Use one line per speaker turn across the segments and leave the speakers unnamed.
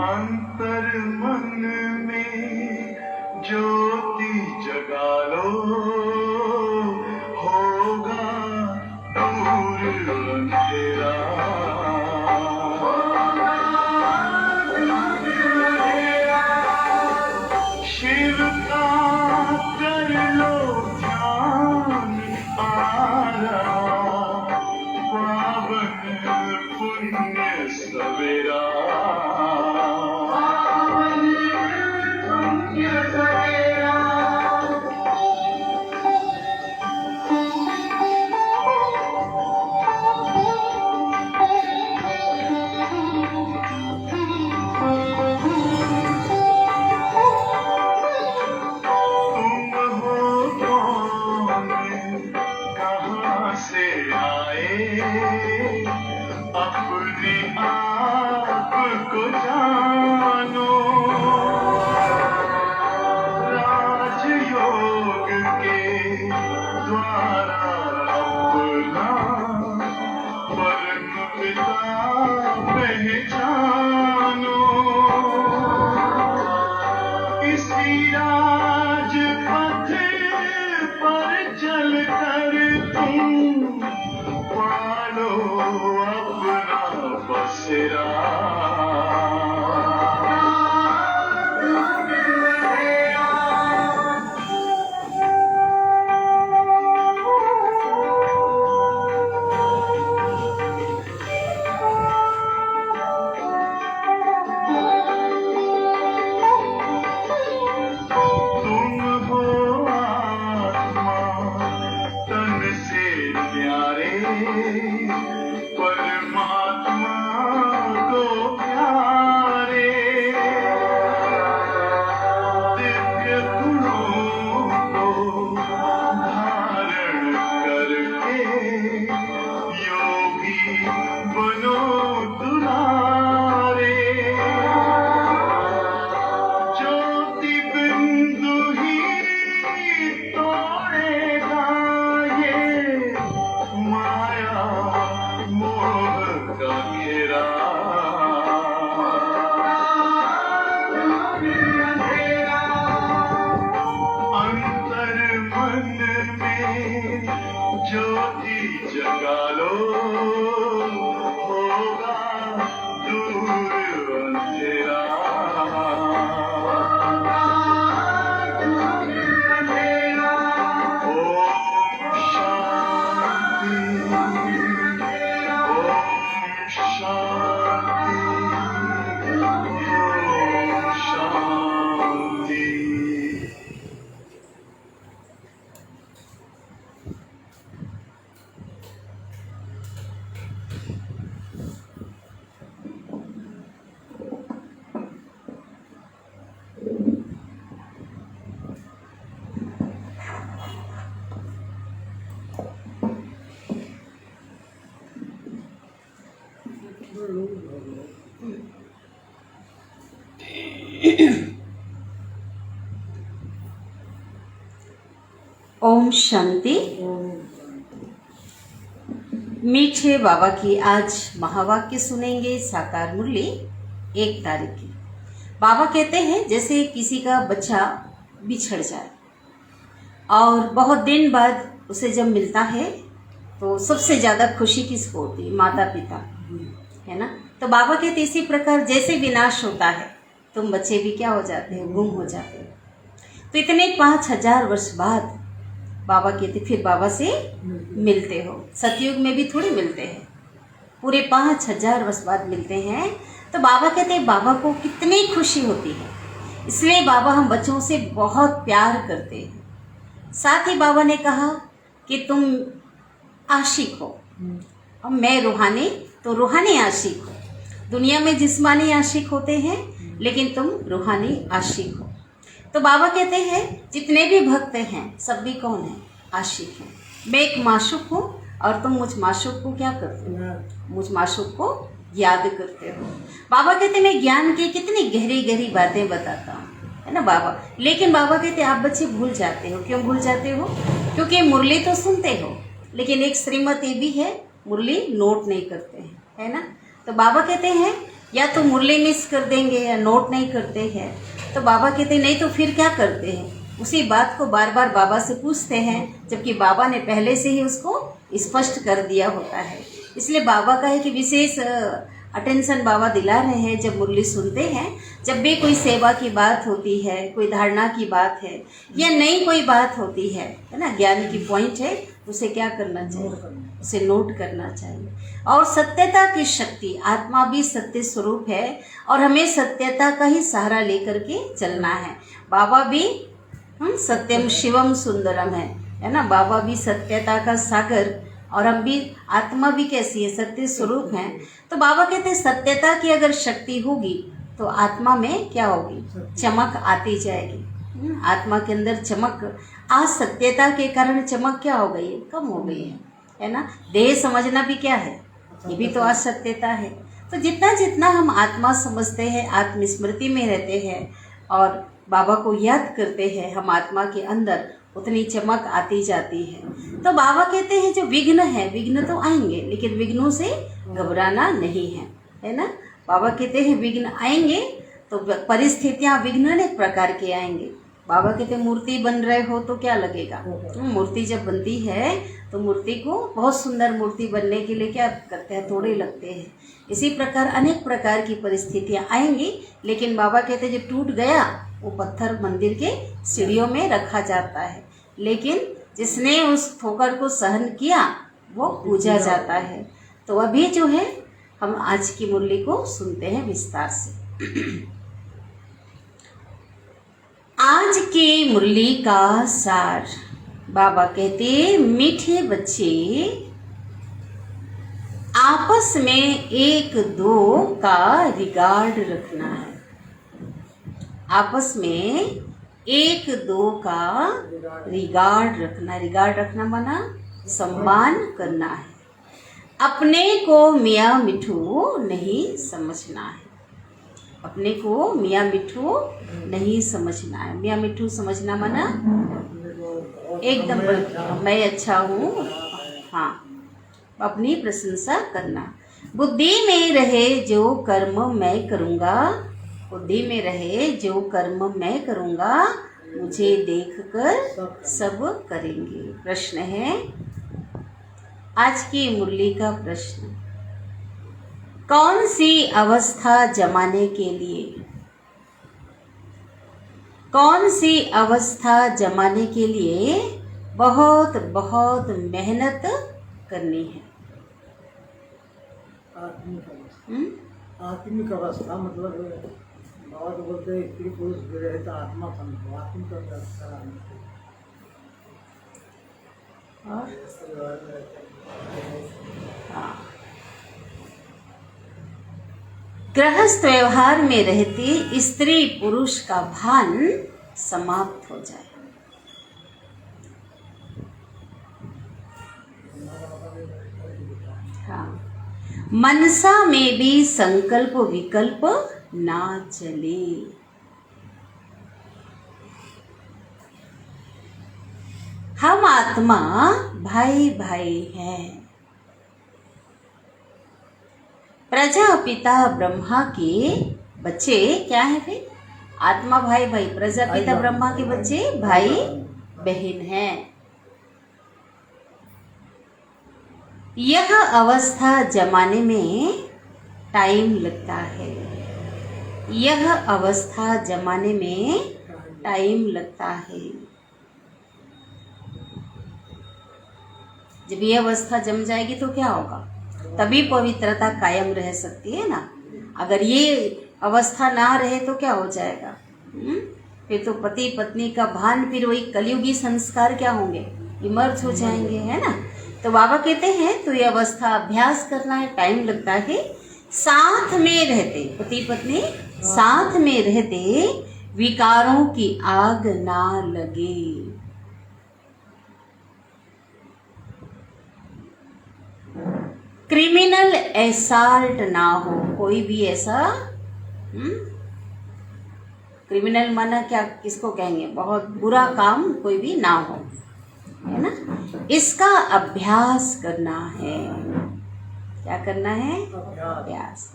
अंतर मन में ज्योति जगा लो, होगा दूर अंधेरा। शिव का कर लो ध्यान, आ रहा पावन पुण्य सवेरा। अपने आप को जानो, राजयोग के द्वारा अपना परम पिता पहचानो। इसी राजपथ पर चलकर तुम पालो अपना बसेरा। तुम हो आत्मा तन से प्यारे, परमात्मा को प्यारे। दिव्य गुणों को धारण करके योगी बनो दुलारे। ज्योति बिंदु ही तोड़ेगा ये माया मोह का घेरा। अंतर मन में ज्योति जगा लो, होगा दूर अंधेरा।
ओम शांति। मीठे बाबा की आज महावाक्य सुनेंगे। साकार मुरली 1 तारीख की। बाबा कहते हैं जैसे किसी का बच्चा बिछड़ जाए और बहुत दिन बाद उसे जब मिलता है तो सबसे ज़्यादा खुशी किसको होती है? माता पिता, है ना। तो बाबा कहते इसी प्रकार जैसे विनाश होता है तुम बच्चे भी क्या हो जाते हो? गुम हो जाते हो। तो इतने 5000 वर्ष बाद बाबा कहते फिर बाबा से मिलते हो। सतयुग में भी थोड़ी मिलते हैं, पूरे 5000 वर्ष बाद मिलते हैं। तो बाबा कहते हैं बाबा को कितनी खुशी होती है, इसलिए बाबा हम बच्चों से बहुत प्यार करते हैं। साथ ही बाबा ने कहा कि तुम आशिक हो और मैं रूहानी, तो रूहानी आशिक हो। दुनिया में जिस्मानी आशिक होते हैं लेकिन तुम रूहानी आशिक हो। तो बाबा कहते हैं जितने भी भक्त हैं सब भी कौन है? आशिक हैं। मैं एक माशूक हूँ और तुम मुझ माशूक को क्या करते हो? मुझ माशूक को याद करते हो। बाबा कहते मैं ज्ञान की कितनी गहरी गहरी बातें बताता हूँ, है ना बाबा। लेकिन बाबा कहते आप बच्चे भूल जाते हो। क्यों भूल जाते हो? क्योंकि मुरली तो सुनते हो लेकिन एक श्रीमत ये भी है, मुरली नोट नहीं करते हैं, है ना। तो बाबा कहते हैं या तो मुरली मिस कर देंगे या नोट नहीं करते हैं। तो बाबा कहते नहीं तो फिर क्या करते हैं, उसी बात को बार बार बाबा से पूछते हैं, जबकि बाबा ने पहले से ही उसको स्पष्ट कर दिया होता है। इसलिए बाबा का है कि विशेष अटेंशन बाबा दिला रहे हैं जब मुरली सुनते हैं। जब भी कोई सेवा की बात होती है, कोई धारणा की बात है या नई कोई बात होती है ना, ज्ञान की पॉइंट है, उसे क्या करना चाहिए, उसे नोट करना चाहिए। और सत्यता की शक्ति, आत्मा भी सत्य स्वरूप है और हमें सत्यता का ही सहारा लेकर के चलना है। बाबा भी सत्यम शिवम सुंदरम है ना, बाबा भी सत्यता का सागर और हम भी, आत्मा भी कैसी है, सत्य स्वरूप है। तो बाबा कहते हैं सत्यता की अगर शक्ति होगी तो आत्मा में क्या होगी, चमक आती जाएगी। आत्मा के अंदर चमक, आज सत्यता के कारण चमक क्या हो गई है, कम हो गई है ना। देह समझना भी क्या है, ये भी तो असत्यता है। तो जितना जितना हम आत्मा समझते हैं, आत्मस्मृति में रहते हैं और बाबा को याद करते हैं हम आत्मा के अंदर, उतनी चमक आती जाती है। तो बाबा कहते हैं जो विघ्न है, विघ्न तो आएंगे लेकिन विघ्नों से घबराना नहीं है ना। बाबा कहते हैं विघ्न आएंगे तो परिस्थितियां विघ्न अनेक प्रकार के आएंगे। बाबा कहते हैं मूर्ति बन रहे हो तो क्या लगेगा, मूर्ति जब बनती है तो मूर्ति को, बहुत सुंदर मूर्ति बनने के लिए क्या करते हैं, थोड़े लगते हैं। इसी प्रकार अनेक प्रकार की परिस्थितियां आएंगी, लेकिन बाबा कहते हैं जो टूट गया वो पत्थर मंदिर के सीढ़ियों में रखा जाता है, लेकिन जिसने उस ठोकर को सहन किया वो पूजा जाता है। तो अभी जो है हम आज की मुरली को सुनते हैं विस्तार से। आज की मुरली का सार, बाबा कहते मीठे बच्चे आपस में एक दो का रिगार्ड रखना है। आपस में एक दो का रिगार्ड रखना, रिगार्ड रखना माना सम्मान करना है। अपने को मियाँ मिठू नहीं समझना है, अपने को मियाँ मिठू नहीं समझना है। मियाँ मिठू समझना माना एकदम मैं अच्छा हूँ, हाँ, अपनी प्रशंसा करना। बुद्धि में रहे जो कर्म मैं करूँगा, बुद्धि में रहे जो कर्म मैं करूँगा, मुझे देखकर सब करेंगे। प्रश्न है आज की मुरली का प्रश्न, कौन सी अवस्था जमाने के लिए, कौन सी अवस्था जमाने के लिए बहुत बहुत मेहनत करनी है।
आत्मिक अवस्था मतलब बाबा तो बोलते हैं स्त्री पुरुष विरहित आत्मा समझो, आत्मिक अवस्था।
गृहस्थ व्यवहार में रहती स्त्री पुरुष का भान समाप्त हो जाए। हाँ, मनसा में भी संकल्प विकल्प ना चले। हम आत्मा भाई भाई हैं। प्रजापिता ब्रह्मा के बच्चे क्या है फिर, आत्मा भाई भाई, प्रजापिता ब्रह्मा के बच्चे भाई बहन हैं। यह अवस्था जमाने में टाइम लगता है, यह अवस्था जमाने में टाइम लगता है। जब ये अवस्था जम जाएगी तो क्या होगा, तभी पवित्रता कायम रह सकती है ना। अगर ये अवस्था ना रहे तो क्या हो जाएगा, फिर तो पति पत्नी का भान, फिर वही कलयुगी संस्कार क्या होंगे, इमर्ज हो जाएंगे, है ना। तो बाबा कहते हैं तो ये अवस्था अभ्यास करना है, टाइम लगता है। साथ में रहते, पति पत्नी साथ में रहते विकारों की आग ना लगे। क्रिमिनल एसाल्ट ना हो, कोई भी ऐसा क्रिमिनल माना क्या, किसको कहेंगे, बहुत बुरा काम कोई भी ना हो, है ना। इसका अभ्यास करना है। क्या करना है, अभ्यास।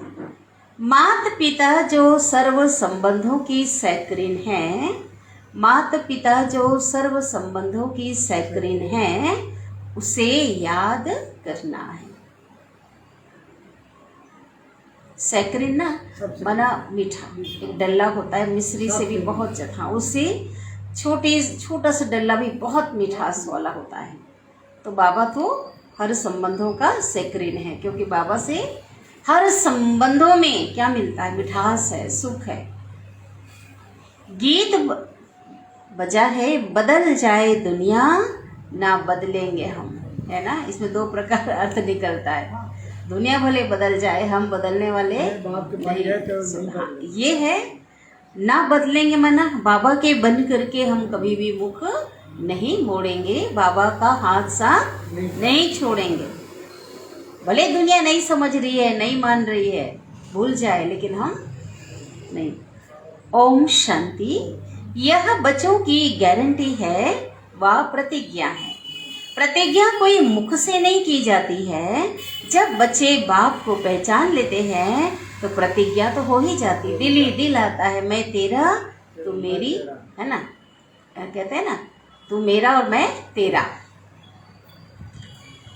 माता पिता जो सर्व संबंधों की सैकरीन हैं, माता पिता जो सर्व संबंधों की सैकरीन हैं, उसे याद करना है। सैकरीन ना बना मीठा, एक डल्ला होता है मिश्री से भी बहुत ज्यादा, उससे छोटा सा डल्ला भी बहुत मिठास वाला होता है। तो बाबा तो हर संबंधों का सैकरीन है, क्योंकि बाबा से हर संबंधों में क्या मिलता है? मिठास है, सुख है। गीत बजा है, बदल जाए दुनिया ना बदलेंगे हम, है ना। इसमें दो प्रकार अर्थ निकलता है। दुनिया भले बदल जाए, हम बदलने वाले नहीं। हाँ, ये है ना बदलेंगे, मना बाबा के बन करके हम कभी भी मुख नहीं मोड़ेंगे, बाबा का हाथ साथ नहीं छोड़ेंगे। भले दुनिया नहीं समझ रही है, नहीं मान रही है, भूल जाए, लेकिन हम नहीं। ओम शांति। यह बच्चों की गारंटी है व प्रतिज्ञा है। प्रतिज्ञा कोई मुख से नहीं की जाती है। जब बच्चे बाप को पहचान लेते हैं तो प्रतिज्ञा तो हो ही जाती, दिल ही दिल आता है, मैं तेरा तू मेरी, है ना, कहते हैं ना, तू मेरा और मैं तेरा।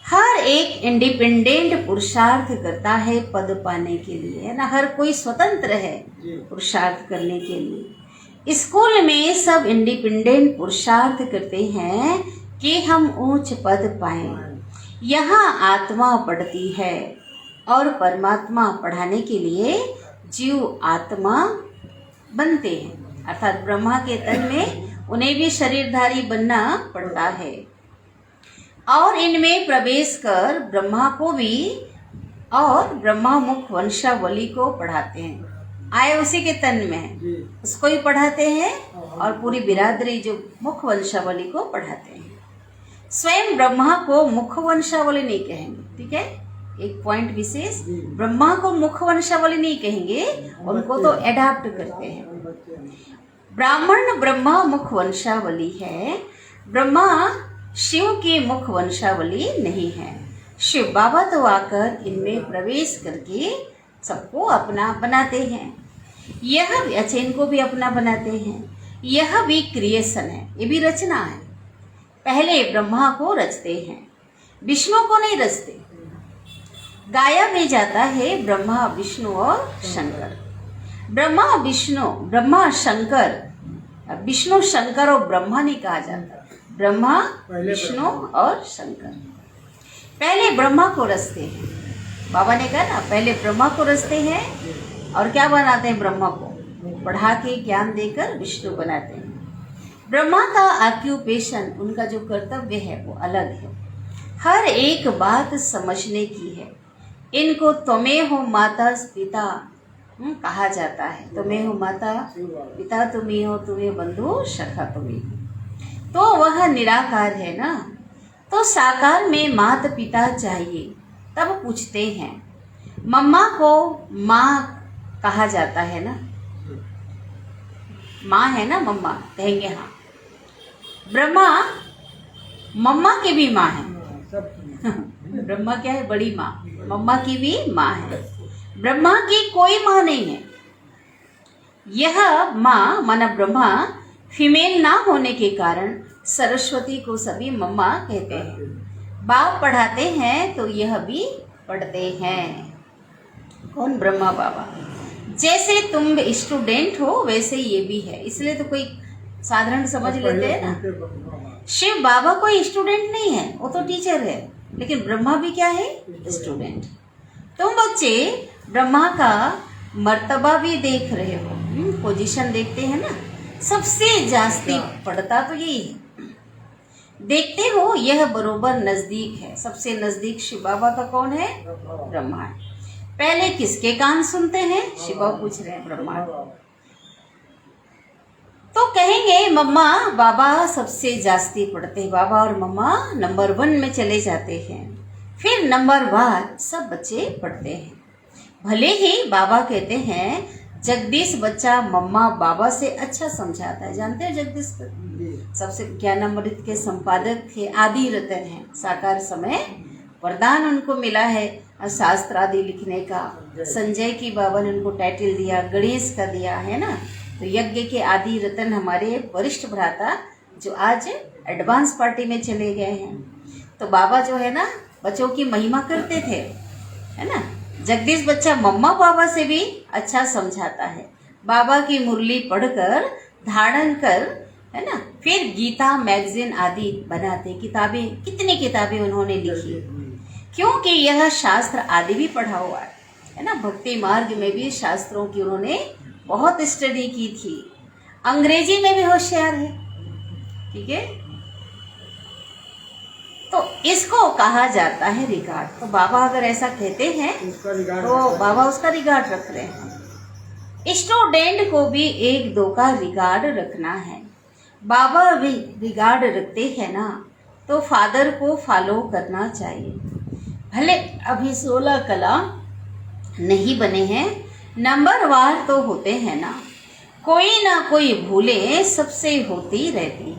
हर एक इंडिपेंडेंट पुरुषार्थ करता है पद पाने के लिए, है ना। हर कोई स्वतंत्र है पुरुषार्थ करने के लिए। स्कूल में सब इंडिपेंडेंट पुरुषार्थ करते हैं कि हम ऊंच पद पाएं। यहाँ आत्मा पढ़ती है और परमात्मा पढ़ाने के लिए जीव आत्मा बनते हैं, अर्थात ब्रह्मा के तन में उन्हें भी शरीरधारी बनना पड़ता है और इनमें प्रवेश कर ब्रह्मा को भी और ब्रह्मा मुख वंशावली को पढ़ाते हैं। आए उसी के तन में है, उसको ही पढ़ाते हैं और पूरी बिरादरी जो मुख वंशावली को पढ़ाते हैं। स्वयं ब्रह्मा को मुख वंशावली नहीं कहेंगे, ठीक है, एक पॉइंट विशेष, ब्रह्मा को मुख वंशावली नहीं कहेंगे, उनको तो एडाप्ट करते हैं। ब्राह्मण ब्रह्मा मुख वंशावली है, ब्रह्मा शिव की मुख वंशावली नहीं है। शिव बाबा तो आकर इनमें प्रवेश करके सबको अपना बनाते हैं। यह भी अच्छा, इनको भी अपना बनाते हैं। यह भी क्रिएशन है, ये भी रचना है। पहले ब्रह्मा को रचते हैं, विष्णु को नहीं रचते। गाया भी जाता है ब्रह्मा विष्णु और शंकर। ब्रह्मा विष्णु, ब्रह्मा शंकर, विष्णु शंकर और ब्रह्मा नहीं कहा जाता, ब्रह्मा विष्णु और शंकर। पहले ब्रह्मा को रचते हैं, बाबा ने कहा ना, पहले ब्रह्मा को रचते हैं और क्या बनाते हैं? ब्रह्मा को पढ़ा के ज्ञान देकर विष्णु बनाते हैं। ब्रह्मा का ऑक्यूपेशन, उनका जो कर्तव्य है वो अलग है। हर एक बात समझने की है। इनको त्वमेव माता पिता कहा जाता है। तुम्हें हो माता पिता, तुम्हें हो, तुम्हें बंधु सखा तुम्हें। तो वह निराकार है ना, तो साकार में माता पिता चाहिए। तब पूछते हैं, मम्मा को माँ कहा जाता है ना, माँ है ना, मम्मा कहेंगे, हाँ। ब्रह्मा मम्मा की भी माँ है। ब्रह्मा क्या है? बड़ी माँ, मम्मा की भी माँ है। ब्रह्मा की कोई माँ नहीं है। यह माँ माना ब्रह्मा फीमेल ना होने के कारण सरस्वती को सभी मम्मा कहते हैं। बाप पढ़ाते हैं तो यह भी पढ़ते हैं। कौन? ब्रह्मा बाबा। जैसे तुम स्टूडेंट हो वैसे ये भी है, इसलिए तो कोई साधारण समझ लेते हैं ना। शिव बाबा कोई स्टूडेंट नहीं है, वो तो टीचर है, लेकिन ब्रह्मा भी क्या है? स्टूडेंट। तुम बच्चे ब्रह्मा का मर्तबा भी देख रहे हो, पोजीशन देखते हैं ना, सबसे जास्ती पढ़ता तो यही है। देखते हो यह बरोबर नजदीक है। सबसे नजदीक शिव बाबा का कौन है? ब्रह्मा है। पहले किसके कान सुनते हैं? शिव बाबा पूछ रहे हैं, ब्रह्मा। तो कहेंगे मम्मा बाबा सबसे जास्ती पढ़ते हैं। बाबा और मम्मा नंबर 1 में चले जाते हैं, फिर नंबर वार सब बच्चे पढ़ते हैं। भले ही बाबा कहते हैं जगदीश बच्चा मम्मा बाबा से अच्छा समझाता है। जानते हो जगदीश सबसे ज्ञानामृत के संपादक थे, आदि रतन हैं, साकार समय वरदान उनको मिला है शास्त्र आदि लिखने का। संजय की बाबा ने उनको टाइटल दिया, गणेश का दिया है ना। तो यज्ञ के आदि रतन हमारे वरिष्ठ भ्राता जो आज एडवांस पार्टी में चले गए हैं। तो बाबा जो है ना बच्चों की महिमा करते थे, है ना। जगदीश बच्चा मम्मा पापा से भी अच्छा समझाता है। बाबा की मुरली पढ़कर धारण कर, है ना, फिर गीता मैगजीन आदि बनाते। किताबें, कितनी किताबें उन्होंने लिखी, क्योंकि यह शास्त्र आदि भी पढ़ा हुआ है ना। भक्ति मार्ग में भी शास्त्रों की उन्होंने बहुत स्टडी की थी। अंग्रेजी में भी होशियार है, ठीक है। तो इसको कहा जाता है रिगार्ड। तो बाबा अगर ऐसा कहते हैं तो बाबा उसका रिगार्ड रख रहे हैं। स्टूडेंट को भी एक दो का रिगार्ड रखना है। बाबा भी रिगार्ड रखते हैं ना, तो फादर को फॉलो करना चाहिए। भले अभी 16 कला नहीं बने हैं, नंबरवार तो होते हैं ना। कोई ना कोई भूले सबसे होती रहती है,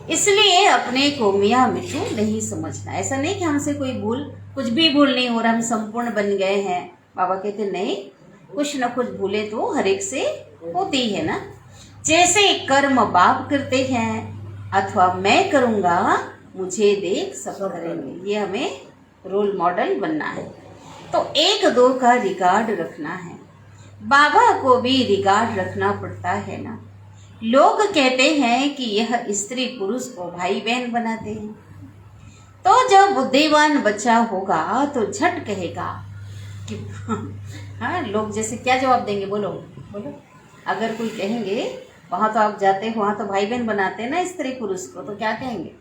इसलिए अपने को मियाँ मिठू नहीं समझना। ऐसा नहीं कि हमसे कोई भूल, कुछ भी भूल नहीं हो रहा, हम संपूर्ण बन गए हैं। बाबा कहते नहीं, कुछ न कुछ भूले तो हर एक से होती है ना। जैसे कर्म बाप करते हैं अथवा मैं करूँगा, मुझे देख सब करेंगे, ये हमें रोल मॉडल बनना है। तो एक दो का रिगार्ड रखना है। बाबा को भी रिगार्ड रखना पड़ता है ना। लोग कहते हैं कि यह स्त्री पुरुष को भाई बहन बनाते हैं। तो जब बुद्धिमान बच्चा होगा तो झट कहेगा कि हाँ, लोग जैसे क्या जवाब देंगे, बोलो बोलो। अगर कोई कहेंगे वहाँ तो आप जाते हो, वहाँ तो भाई बहन बनाते हैं ना स्त्री पुरुष को, तो क्या कहेंगे?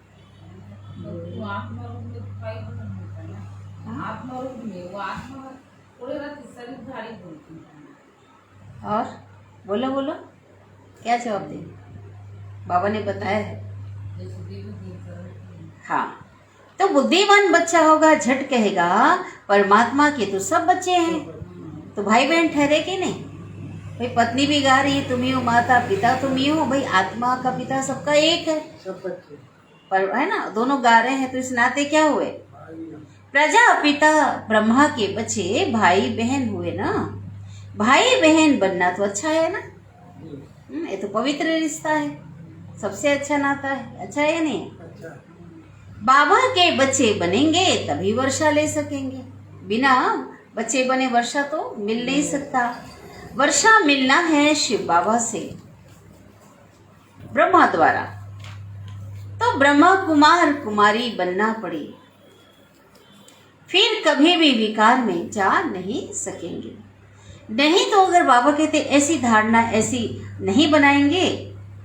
और बोलो बोलो, क्या जवाब दें? बाबा ने बताया है। हाँ, तो बुद्धिमान बच्चा होगा, झट कहेगा परमात्मा के तो सब बच्चे हैं, तो भाई बहन ठहरे कि नहीं? भाई पत्नी भी गा रही है, तुम ही हो, माता पिता तुम ही हो, भाई आत्मा का पिता सबका एक है,
सब बच्चे
पर है ना, दोनों गा रहे हैं, तो इस नाते क्या हुए? प्रजापिता ब्रह्मा के बच्चे भाई बहन हुए ना। भाई बहन बनना तो अच्छा है ना, ये तो पवित्र रिश्ता है, सबसे अच्छा नाता है, अच्छा है या नहीं?
अच्छा।
बाबा के बच्चे बनेंगे तभी वर्षा ले सकेंगे, बिना बच्चे बने वर्षा तो मिल नहीं सकता। वर्षा मिलना है शिव बाबा से, ब्रह्मा द्वारा, तो ब्रह्मा कुमार कुमारी बनना पड़े, फिर कभी भी विकार में जा नहीं सकेंगे। नहीं तो अगर बाबा कहते ऐसी धारणा ऐसी नहीं बनाएंगे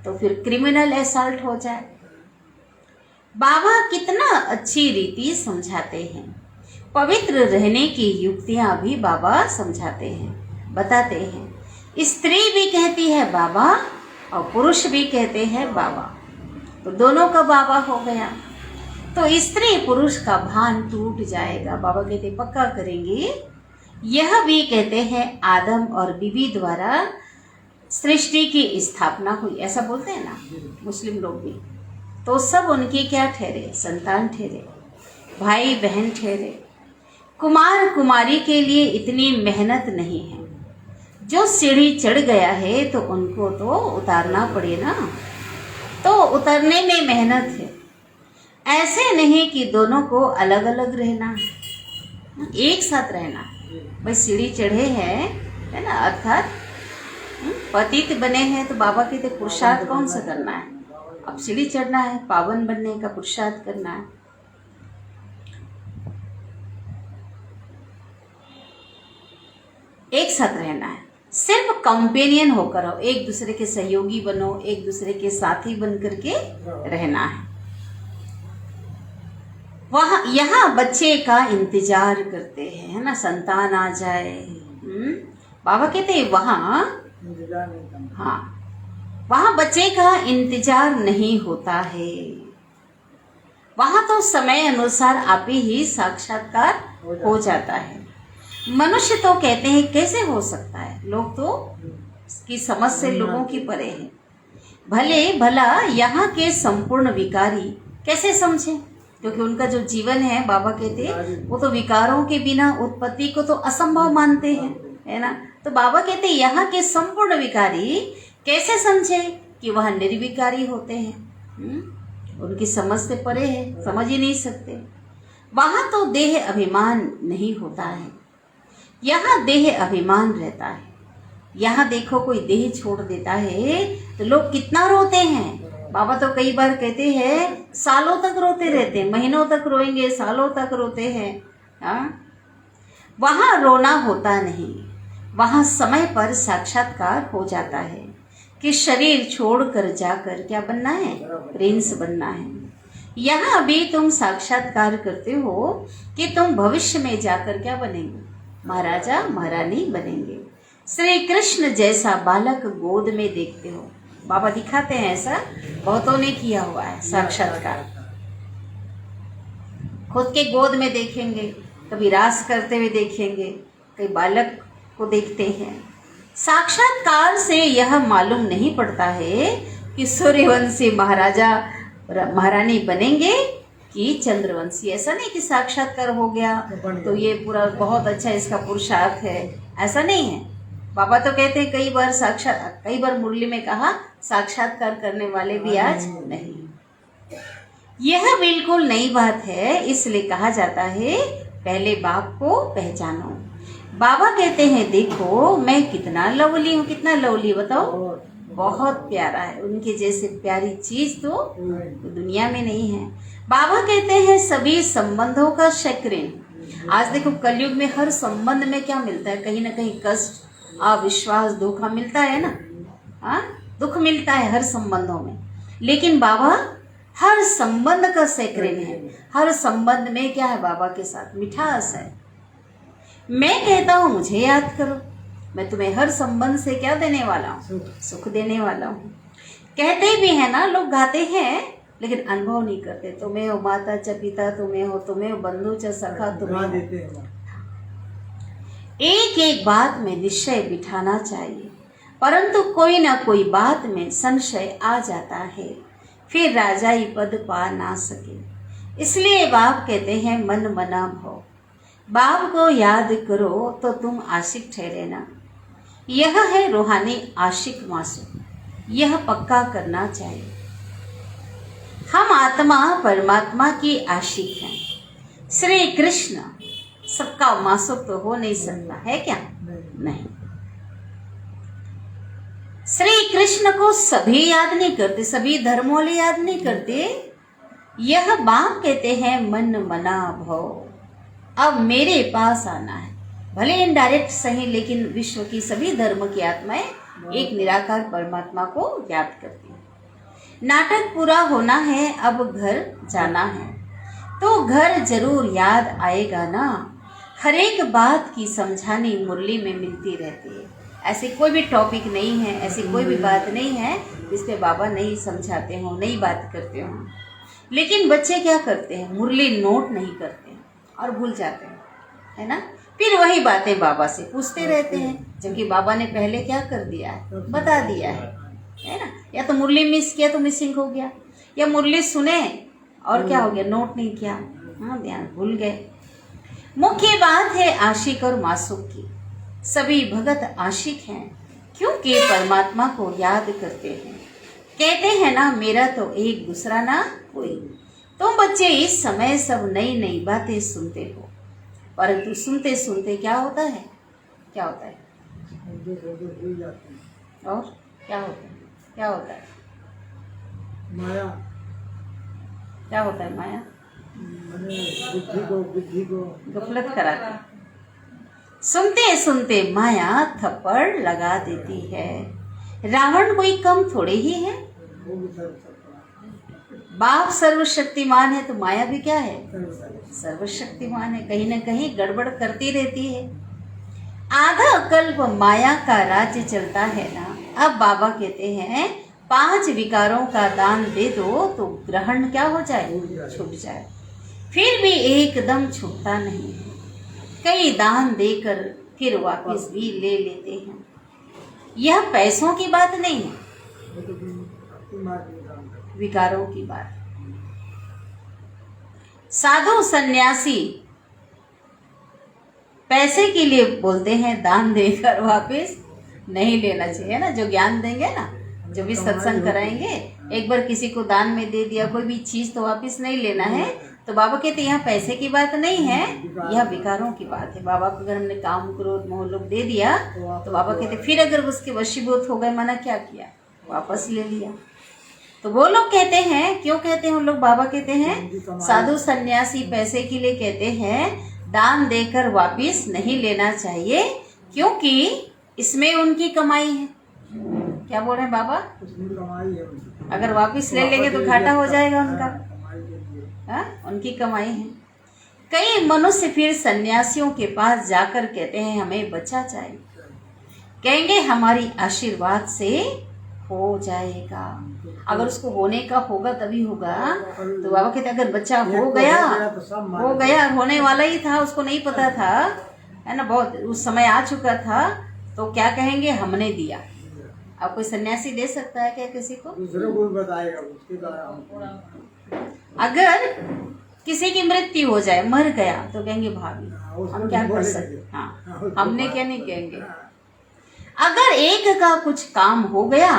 तो फिर क्रिमिनल असॉल्ट हो जाए। बाबा कितना अच्छी रीति समझाते हैं, पवित्र रहने की युक्तियां भी बाबा समझाते हैं, बताते हैं। स्त्री भी कहती है बाबा और पुरुष भी कहते हैं बाबा, तो दोनों का बाबा हो गया, तो स्त्री पुरुष का भान टूट जाएगा। बाबा कहते पक्का करेंगे। यह भी कहते हैं आदम और बीवी द्वारा सृष्टि की स्थापना हुई, ऐसा बोलते हैं ना मुस्लिम लोग भी, तो सब उनके क्या ठहरे? संतान ठहरे, भाई बहन ठहरे। कुमार कुमारी के लिए इतनी मेहनत नहीं है, जो सीढ़ी चढ़ गया है तो उनको तो उतारना पड़े ना, तो उतरने में मेहनत है। ऐसे नहीं कि दोनों को अलग अलग रहना है, एक साथ रहना है। भाई सीढ़ी चढ़े हैं, है ना, अर्थात पतित बने हैं, तो बाबा कहते पुरुषार्थ कौन सा करना है? अब सीढ़ी चढ़ना है, पावन बनने का पुरुषार्थ करना है। एक साथ रहना है, सिर्फ कंपेनियन होकर रहो, एक दूसरे के सहयोगी बनो, एक दूसरे के साथी बन करके रहना है। वहाँ यहाँ बच्चे का इंतजार करते हैं, है ना, संतान आ जाए। बाबा कहते हैं वहाँ,
इंतजार नहीं करना।
हाँ, वहाँ बच्चे का इंतजार नहीं होता है, वहाँ तो समय अनुसार आप ही साक्षात्कार हो जाता है। मनुष्य तो कहते हैं कैसे हो सकता है, लोग तो की समझ से लोगों की परे है। भले भला यहाँ के संपूर्ण विकारी कैसे समझे? क्योंकि उनका जो जीवन है, बाबा कहते हैं, वो तो विकारों के बिना उत्पत्ति को तो असंभव मानते हैं, है ना। तो बाबा कहते हैं यहाँ के संपूर्ण विकारी कैसे समझे कि वह निर्विकारी होते हैं। उनकी समझ से परे है, समझ ही नहीं सकते। वहां तो देह अभिमान नहीं होता है, यहाँ देह अभिमान रहता है। यहाँ देखो कोई देह छोड़ देता है तो लोग कितना रोते हैं। बाबा तो कई बार कहते हैं सालों तक रोते रहते हैं, महीनों तक रोएंगे, सालों तक रोते हैं। हाँ, वहाँ रोना होता नहीं, वहाँ समय पर साक्षात्कार हो जाता है कि शरीर छोड़कर जाकर क्या बनना है, प्रिंस बनना है। यहाँ अभी तुम साक्षात्कार करते हो कि तुम भविष्य में जाकर क्या बनेंगे, महाराजा महारानी बनेंगे। श्री कृष्ण जैसा बालक गोद में देखते हो। बाबा दिखाते हैं, ऐसा बहुतों ने किया हुआ है साक्षात्कार। खुद के गोद में देखेंगे, कभी रास करते हुए देखेंगे, कई बालक को देखते हैं। साक्षात्कार से यह मालूम नहीं पड़ता है कि सूर्यवंशी महाराजा महारानी बनेंगे कि चंद्रवंशी। ऐसा नहीं कि साक्षात्कार हो गया तो ये पूरा बहुत अच्छा इसका पुरुषार्थ है, ऐसा नहीं है। बाबा तो कहते हैं कई बार मुरली में कहा साक्षात्कार करने वाले भी आज नहीं। यह बिल्कुल नई बात है, इसलिए कहा जाता है पहले बाप को पहचानो। बाबा कहते हैं देखो मैं कितना लवली हूँ, कितना लवली बताओ, बहुत प्यारा है। उनके जैसे प्यारी चीज तो दुनिया में नहीं है। बाबा कहते हैं सभी संबंधों का शक्रिन। आज देखो कलयुग में हर संबंध में क्या मिलता है, कहीं ना कहीं कष्ट, अविश्वास, धोखा मिलता है ना। हाँ, दुख मिलता है हर संबंधों में, लेकिन बाबा हर संबंध का सेक्रेन है। हर संबंध में क्या है, बाबा के साथ मिठास है। मैं कहता हूँ मुझे याद करो, मैं तुम्हें हर संबंध से क्या देने वाला हूँ, सुख देने वाला हूँ। कहते भी है ना, लोग गाते हैं लेकिन अनुभव नहीं करते। तुम्हें हो माता च पिता, तुम्हें हो बंधु च सखा, तुम्हें एक एक बात में निश्चय बिठाना चाहिए, परंतु कोई ना कोई बात में संशय आ जाता है, फिर राजाई पद पा ना सके। इसलिए बाप कहते हैं मन मना भव। बाप को याद करो तो तुम आशिक ठहरे ना। यह है रूहानी आशिक मासूम, यह पक्का करना चाहिए। हम आत्मा परमात्मा की आशिक हैं। श्री कृष्ण सबका मासूक तो हो नहीं सकता है क्या, नहीं। श्री कृष्ण को सभी याद नहीं करते, सभी धर्म वाले याद नहीं करते। यह बाप कहते हैं मन मना भव, अब मेरे पास आना है। भले इनडायरेक्ट सही, लेकिन विश्व की सभी धर्म की आत्माएं एक निराकार परमात्मा को याद करती हैं। नाटक पूरा होना है, अब घर जाना है, तो घर जरूर याद आएगा ना। हर एक बात की समझानी मुरली में मिलती रहती है। ऐसी कोई भी टॉपिक नहीं है, ऐसी कोई भी बात नहीं है जिस पे बाबा नहीं समझाते हो, नहीं बात करते हो। लेकिन बच्चे क्या करते हैं, मुरली नोट नहीं करते हैं और भूल जाते हैं, है ना। फिर वही बातें बाबा से पूछते रहते हैं, जबकि बाबा ने पहले क्या कर दिया है, बता दिया है ना। या तो मुरली मिस किया तो मिसिंग हो गया, या मुरली सुने और क्या हो गया, नोट नहीं किया, हाँ ध्यान भूल गए। मुख्य बात है आशिक और मासूक की। सभी भगत आशिक हैं क्योंकि परमात्मा को याद करते हैं। कहते हैं ना मेरा तो एक दूसरा ना कोई। तुम बच्चे इस समय सब नई नई बातें सुनते हो, परंतु सुनते सुनते क्या होता है, क्या होता है, और क्या होता है, क्या होता है,
माया,
क्या होता है, माया
बुद्धि को
गफलत कराती है। सुनते सुनते माया थप्पड़ लगा देती है। रावण कोई कम थोड़े ही है।
वो भी सर्वशक्तिमान।
बाप सर्वशक्तिमान है तो माया भी क्या है, सर्वशक्तिमान है। कहीं ना कहीं गड़बड़ करती रहती है। आधा कल्प माया का राज्य चलता है ना। अब बाबा कहते हैं 5 विकारों का दान दे दो तो ग्रहण क्या हो जाए, छूट जाए। फिर भी एकदम छूटता नहीं है। कई दान देकर फिर वापस भी ले लेते हैं। यह पैसों की बात नहीं है, विकारों की बात। साधु सन्यासी पैसे के लिए बोलते हैं, दान देकर वापस नहीं लेना चाहिए ना। जो ज्ञान देंगे ना, जो भी सत्संग कराएंगे, एक बार किसी को दान में दे दिया कोई भी चीज तो वापस नहीं लेना है। तो बाबा कहते यहाँ पैसे की बात नहीं है, यह विकारों की बात है। बाबा को अगर हमने काम क्रोध मोह लोभ दे दिया तो बाबा कहते फिर अगर उसके वशीभूत हो गए, मना क्या किया, वापस ले लिया। तो वो लोग कहते हैं, क्यों कहते हैं उन लोग, बाबा कहते हैं साधु सन्यासी पैसे के लिए कहते हैं दान देकर वापस नहीं लेना चाहिए, क्योंकि इसमें उनकी कमाई है। क्या बोल रहे हैं बाबा,
उसमें कमाई है उनकी।
अगर वापस ले लेंगे तो घाटा हो जाएगा उनका,
कमाई के लिए।
उनकी कमाई है। कई मनुष्य फिर सन्यासियों के पास जाकर कहते हैं हमें बच्चा चाहिए, कहेंगे हमारी आशीर्वाद से हो जाएगा। अगर उसको होने का होगा तभी होगा। तो बाबा कहते अगर बच्चा हो गया होने वाला ही था, उसको नहीं पता था, है ना, बहुत उस समय आ चुका था, तो क्या कहेंगे हमने दिया। अब कोई सन्यासी दे सकता है क्या किसी को?
दूसरे को बताएगा उसके द्वारा।
अगर किसी की मृत्यु हो जाए, मर गया, तो कहेंगे भाभी हम क्या कर सकते, हाँ हमने क्या नहीं कहेंगे। अगर एक का कुछ काम हो गया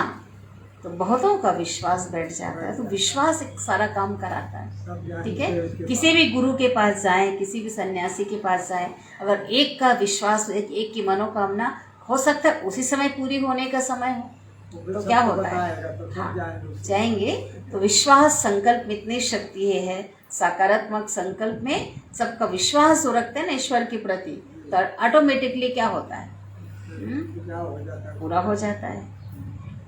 तो बहुतों का विश्वास बैठ जाता है। तो विश्वास एक सारा काम कराता है, ठीक है। किसी भी गुरु के पास जाए, किसी भी सन्यासी के पास जाए, अगर एक का विश्वास, एक की मनोकामना हो सकता है उसी समय पूरी होने का समय हो, तो क्या होता है, हाँ जाएंगे। तो विश्वास संकल्प में इतनी शक्ति है, सकारात्मक संकल्प में सबका विश्वास हो रखते हैं ना ईश्वर के प्रति, तो ऑटोमेटिकली क्या होता है, पूरा हो जाता है।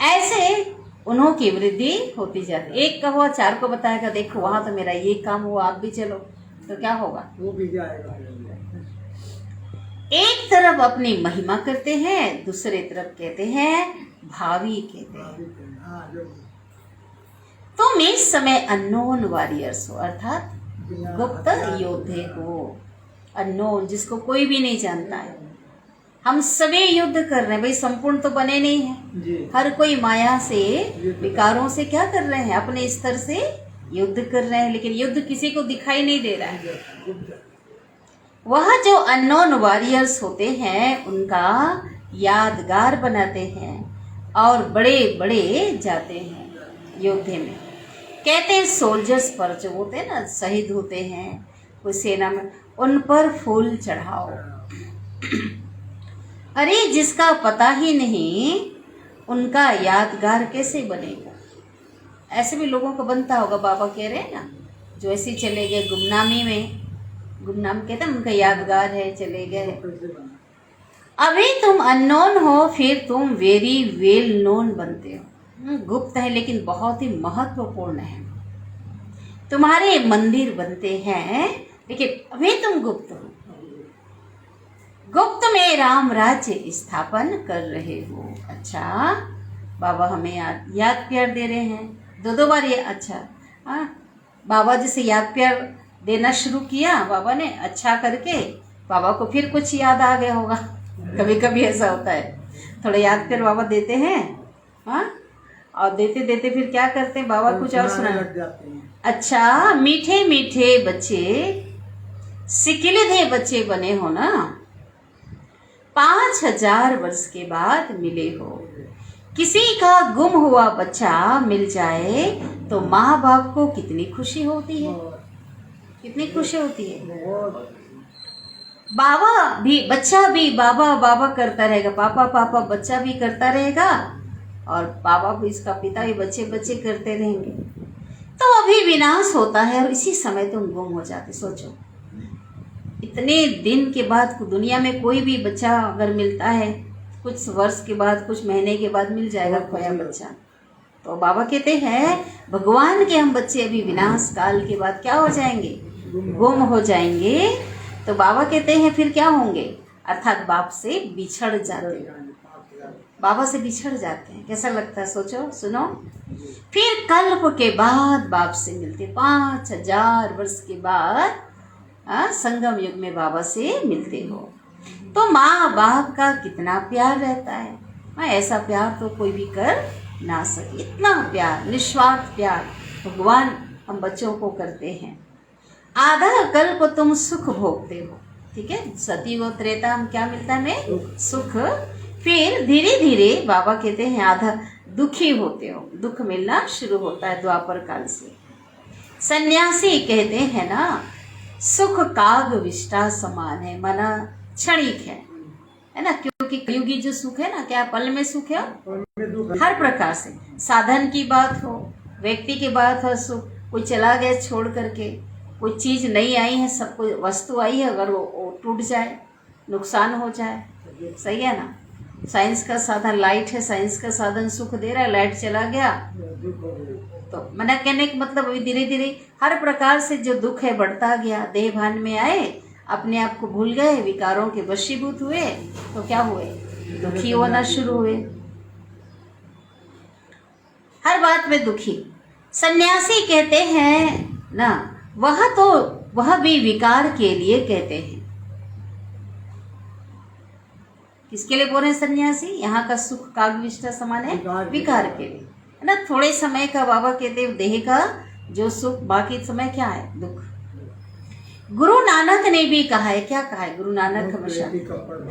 ऐसे उन्हों की वृद्धि होती जाती है। एक का हुआ चार को बताएगा, देखो वहां तो मेरा ये काम हुआ, आप भी चलो, तो क्या होगा,
वो भी जाएगा।
एक तरफ अपनी महिमा करते हैं, दूसरे तरफ कहते हैं भावी कहते हैं। तुम इस समय अननोन वॉरियर्स हो, अर्थात गुप्त योद्धे हो। अननोन जिसको कोई भी नहीं जानता है। हम सभी युद्ध कर रहे हैं भाई, संपूर्ण तो बने नहीं है। हर कोई माया से, विकारों से क्या कर रहे हैं, अपने स्तर से युद्ध कर रहे हैं, लेकिन युद्ध किसी को दिखाई नहीं दे रहा है। वह जो अननोन वॉरियर्स होते हैं उनका यादगार बनाते हैं और बड़े बड़े जाते हैं योद्धे में। कहते हैं सोल्जर्स पर जो होते हैं ना, शहीद होते हैं कोई सेना में, उन पर फूल चढ़ाओ। अरे जिसका पता ही नहीं उनका यादगार कैसे बनेगा। ऐसे भी लोगों को बनता होगा, बाबा कह रहे हैं ना, जो ऐसे चले गए गुमनामी में, गुमनाम कहते हैं उनका यादगार है, चले गए। अभी तुम अननोन हो, फिर तुम वेरी वेल नोन बनते हो। गुप्त है लेकिन बहुत ही महत्वपूर्ण है। तुम्हारे मंदिर बनते हैं लेकिन अभी तुम गुप्त हो। गुप्त में राम राज्य स्थापन कर रहे हो। अच्छा, बाबा हमें याद प्यार दे रहे हैं, दो बार ये। अच्छा, हाँ, बाबा जी से याद प्यार देना शुरू किया बाबा ने, अच्छा करके बाबा को फिर कुछ याद आ गया होगा। कभी कभी ऐसा होता है, थोड़ा याद प्यार बाबा देते हैं, हाँ, और देते देते फिर क्या करते हैं, बाबा कुछ और सुना
लग जाते हैं।
अच्छा, मीठे मीठे बच्चे, सिकिलधे बच्चे बने हो ना, 5000 वर्ष के बाद मिले हो। किसी का गुम हुआ बच्चा मिल जाए तो माँ बाप को कितनी खुशी होती है, कितनी खुशी होती है। बाबा भी, बच्चा भी बाबा बाबा करता रहेगा, पापा पापा बच्चा भी करता रहेगा, और बाबा भी, इसका पिता भी बच्चे बच्चे करते रहेंगे। तो अभी विनाश होता है और इसी समय तुम गुम हो जाते। सोचो, इतने दिन के बाद दुनिया में कोई भी बच्चा अगर मिलता है, कुछ वर्ष के बाद, कुछ महीने के बाद मिल जाएगा खोया बच्चा। तो बाबा कहते हैं भगवान के हम बच्चे अभी विनाश काल के बाद क्या हो जाएंगे, गुम हो जाएंगे। तो बाबा कहते हैं फिर क्या होंगे, अर्थात बाप से बिछड़ जाते हैं, बाबा से बिछड़ जाते हैं। कैसा लगता है, सोचो, सुनो। फिर कल्प के बाद बाप से मिलते, 5000 वर्ष के बाद संगम युग में बाबा से मिलते हो। तो माँ बाप का कितना प्यार रहता है, ऐसा प्यार तो कोई भी कर ना सके। इतना प्यार, निस्वार्थ प्यार भगवान हम बच्चों को करते हैं। आधा कल्प तुम सुख भोगते हो, ठीक है। सतयुग त्रेता में क्या मिलता है हमें? सुख। फिर धीरे धीरे बाबा कहते हैं आधा दुखी होते हो, दुख मिलना शुरू होता है द्वापर काल से। सन्यासी कहते हैं ना सुख काग विष्टा समान है, माना क्षणिक है ना, क्योंकि कलयुगी जो सुख है ना, क्या पल में सुख है? हर प्रकार से, साधन की बात हो, व्यक्ति की बात हो, सुख कोई चला गया छोड़ करके, कोई चीज नहीं आई है, सब कोई वस्तु आई है, अगर वो टूट जाए, नुकसान हो जाए, सही है ना। साइंस का साधन लाइट है, साइंस का साधन सुख दे रहा है, लाइट चला गया तो मना कहने का मतलब अभी धीरे धीरे हर प्रकार से जो दुख है बढ़ता गया। देह भान में आए, अपने आप को भूल गए, विकारों के वशीभूत हुए तो क्या हुए? दुखी होना शुरू हुए, हर बात में दुखी। सन्यासी कहते हैं ना वह भी विकार के लिए कहते हैं। किसके लिए बोल रहे हैं सन्यासी? यहाँ का सुख कागविष्टा समान है, विकार के लिए, है ना। थोड़े समय का बाबा कहते हैं देह का जो सुख, बाकी समय क्या है? दुख। गुरु नानक ने भी कहा है, क्या कहा है गुरु नानक हमेशा?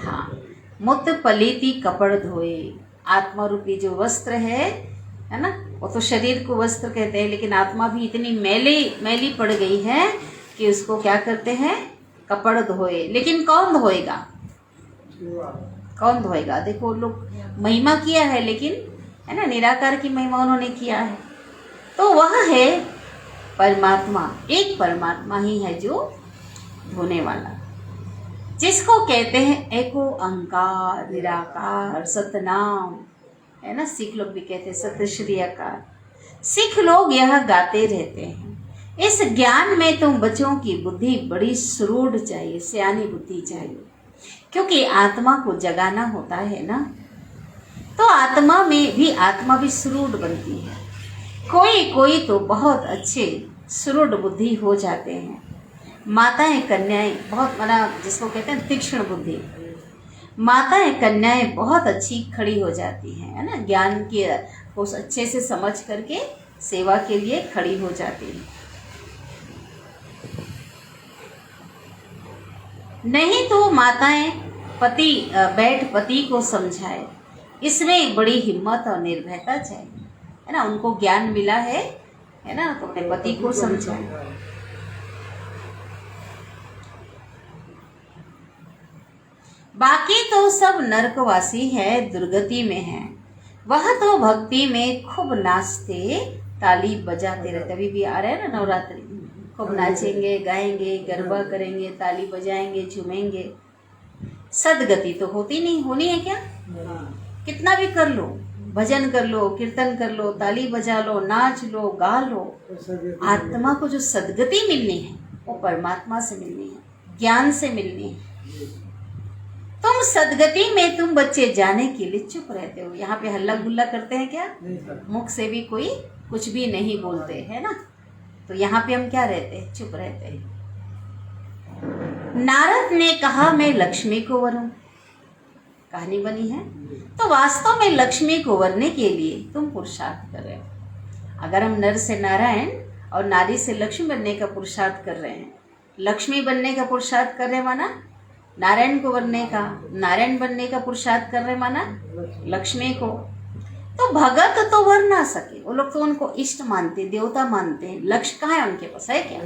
हाँ, मुत पलीती कपड़ धोए। आत्मा रूपी जो वस्त्र है ना, वो तो शरीर को वस्त्र कहते हैं, लेकिन आत्मा भी इतनी मैली पड़ गई है कि उसको क्या करते हैं? कपड़ धोए। लेकिन कौन धोएगा? कौन धोएगा? देखो लोग महिमा किया है, लेकिन है ना निराकार की महिमा उन्होंने किया है, तो वह है परमात्मा। एक परमात्मा ही है जो धोने वाला, जिसको कहते हैं एको अंकार निराकार सतनाम, है ना। सिख लोग भी कहते हैं सत श्री अकार। सिख लोग यह गाते रहते हैं, इस ज्ञान में तुम बच्चों की बुद्धि बड़ी सुरूढ़ चाहिए, सियानी बुद्धि चाहिए, क्योंकि आत्मा को जगाना होता है ना, तो आत्मा भी सुरूढ़ बनती है। कोई तो बहुत अच्छे सुरूढ़ बुद्धि हो जाते हैं। माताएं कन्याएं बहुत, माना जिसको कहते हैं तीक्ष्ण बुद्धि, माताएं कन्याएं बहुत अच्छी खड़ी हो जाती हैं, है ना। ज्ञान के को अच्छे से समझ करके सेवा के लिए खड़ी हो जाती हैं। नहीं तो माताएं पति को समझाए, इसमें बड़ी हिम्मत और निर्भयता चाहिए, है ना। उनको ज्ञान मिला है ना, तो अपने पति को समझाए। बाकी तो सब नरकवासी है, दुर्गति में है, वह तो भक्ति में खूब नाचते ताली बजाते रहते। अभी भी आ रहे हैं ना नवरात्रि, खूब नाचेंगे, गाएंगे, गरबा करेंगे, ताली बजाएंगे, झूमेंगे। सदगति तो होती नहीं, होनी है क्या? कितना भी कर लो, भजन कर लो, कीर्तन कर लो, ताली बजा लो, नाच लो, गा लो, आत्मा को जो सदगति मिलनी है वो परमात्मा से मिलनी है, ज्ञान से मिलनी है। तुम सदगति में तुम बच्चे जाने के लिए चुप रहते हो। यहाँ पे हल्ला गुल्ला करते हैं क्या? मुख से भी कोई कुछ भी नहीं बोलते, है ना। तो यहाँ पे हम क्या रहते हैं? चुप रहते हैं। नारद ने कहा मैं लक्ष्मी को वरूं, कहानी बनी है। तो वास्तव में लक्ष्मी को वरने के लिए तुम पुरुषार्थ कर रहे हो। अगर हम नर से नारायण और नारी से लक्ष्मी बनने का पुरुषार्थ कर रहे हैं, लक्ष्मी बनने का पुरुषार्थ कर रहे माना नारायण को वरने का, नारायण बनने का पुरुषार्थ कर रहे माना लक्ष्मी को, तो भगत तो वर ना सके। वो लोग तो उनको इष्ट मानते, देवता मानते हैं। लक्ष्य कहाँ है उनके पास? है क्या?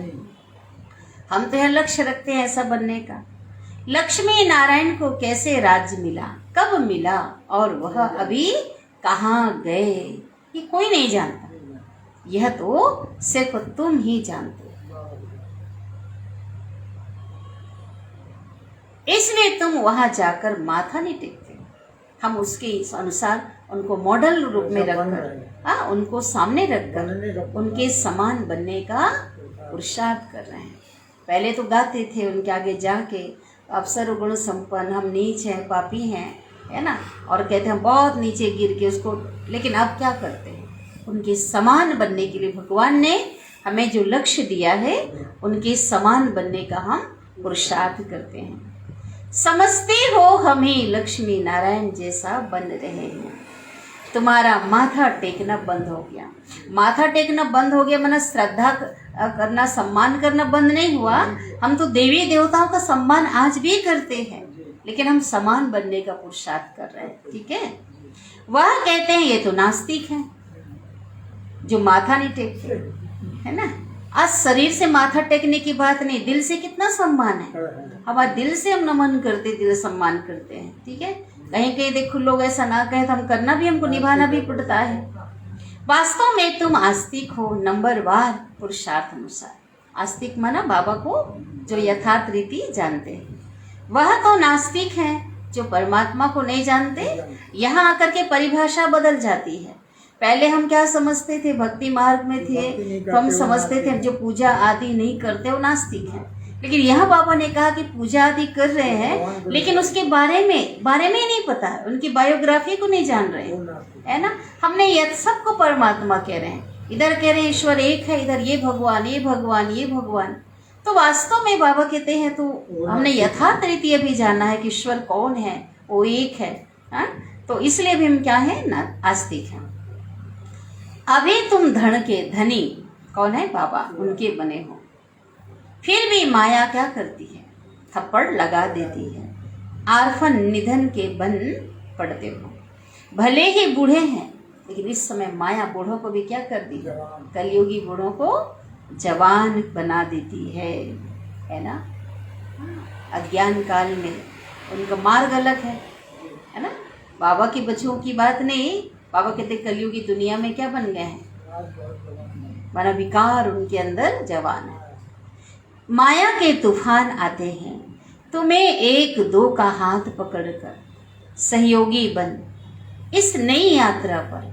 हम तो यह लक्ष्य रखते हैं ऐसा बनने का। लक्ष्मी नारायण को कैसे राज्य मिला, कब मिला और वह अभी कहाँ गए, ये कोई नहीं जानता। यह तो सिर्फ तुम ही जानते हो। इसलिए तुम वहां जाकर माथा नहीं टेकते। हम उसके अनुसार उनको मॉडल रूप में रखकर, उनको सामने रखकर उनके समान बनने का पुरुषार्थ कर रहे हैं। पहले तो गाते थे उनके आगे जाके, अवसर गुण संपन्न, हम नीच हैं, पापी हैं, है ना, और कहते हैं बहुत नीचे गिर के उसको। लेकिन अब क्या करते हैं? उनके समान बनने के लिए भगवान ने हमें जो लक्ष्य दिया है, उनके समान बनने का हम पुरुषार्थ करते हैं। समझते हो हम ही लक्ष्मी नारायण जैसा बन रहे हैं। तुम्हारा माथा टेकना बंद हो गया। माथा टेकना बंद हो गया माना श्रद्धा करना, सम्मान करना बंद नहीं हुआ। हम तो देवी देवताओं का सम्मान आज भी करते हैं, लेकिन हम समान बनने का पुरुषार्थ कर रहे हैं। ठीक है, वह कहते हैं ये तो नास्तिक है जो माथा नहीं टेकते, है ना। आज शरीर से माथा टेकने की बात नहीं, दिल से कितना सम्मान है। हमारे दिल से हम नमन करते, दिल से सम्मान करते हैं। ठीक है, कहीं कहीं देखो लोग ऐसा ना कहें तो हम करना भी, हमको निभाना भी पड़ता है। वास्तव में तुम आस्तिक हो नंबरवार पुरुषार्थ अनुसार। आस्तिक माना बाबा को जो यथार्थ रीति जानते हैं। वह तो नास्तिक है जो परमात्मा को नहीं जानते। यहाँ आकर के परिभाषा बदल जाती है। पहले हम क्या समझते थे, भक्ति मार्ग में थे तो हम समझते थे जो पूजा आदि नहीं करते वो नास्तिक है। लेकिन यहाँ बाबा ने कहा कि पूजा आदि कर रहे हैं लेकिन उसके बारे में ही नहीं पता है, उनकी बायोग्राफी को नहीं जान रहे हैं, है ना। हमने यह सबको परमात्मा कह रहे हैं, इधर कह रहे हैं ईश्वर एक है, इधर ये भगवान ये भगवान ये भगवान। तो वास्तव में बाबा कहते हैं तो हमने यथार्थ रीति अभी जाना है कि ईश्वर कौन है, वो एक है, हा? तो इसलिए भी हम क्या है ना, आस्तिक हैं। अभी तुम धन के धनी, कौन है बाबा, उनके बने हो, फिर भी माया क्या करती है, थप्पड़ लगा देती है। आरफन निधन के बन पड़ते हो। भले ही बूढ़े हैं लेकिन इस समय माया बूढ़ों को भी क्या कर दी है, कलयुगी बूढ़ों को जवान बना देती है ना। अज्ञान काल में उनका मार्ग अलग है ना। बाबा के बच्चों की बात नहीं, बाबा कहते कलयुगी दुनिया में क्या बन गए हैं, माना विकार उनके अंदर जवान है। माया के तूफान आते हैं, तुम्हें एक दो का हाथ पकड़कर सहयोगी बन इस नई यात्रा पर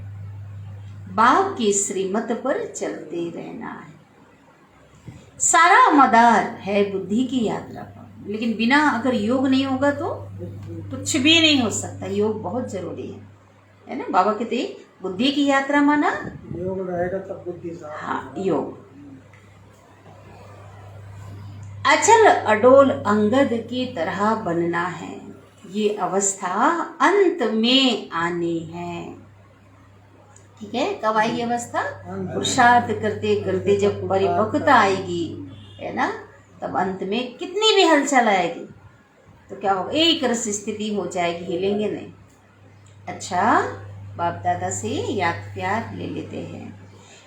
बाप की श्रीमत पर चलते रहना है। सारा मदार है बुद्धि की यात्रा पर, लेकिन बिना अगर योग नहीं होगा तो कुछ भी नहीं हो सकता। योग बहुत जरूरी है ना। बाबा कहते बुद्धि की यात्रा माना
योग रहेगा तब बुद्धि साफ।
हाँ, योग। अचल अडोल अंगद की तरह बनना है, ये अवस्था अंत में आनी है। ठीक है, कब आएगी अवस्था, पुरुषार्थ करते करते जब परिपक्वता आएगी, है ना, तब अंत में कितनी भी हलचल आएगी तो क्या होगा, एक रस स्थिति हो जाएगी, हिलेंगे नहीं। अच्छा, बाप दादा से याद प्यार ले लेते हैं।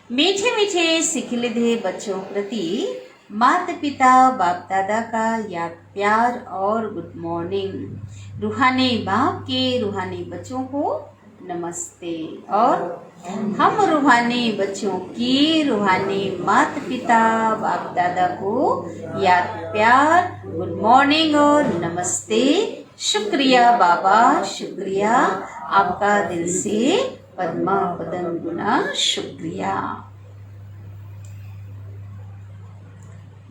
मीठे मीठे सिखिलधे बच्चों प्रति माता पिता बाप दादा का याद प्यार और गुड मॉर्निंग। रूहानी बाप के रूहानी बच्चों को नमस्ते। और हम रूहानी बच्चों की रूहानी माता पिता बाप दादा को याद प्यार, गुड मॉर्निंग और नमस्ते। शुक्रिया बाबा, शुक्रिया आपका दिल से पद्मा पदम गुना शुक्रिया।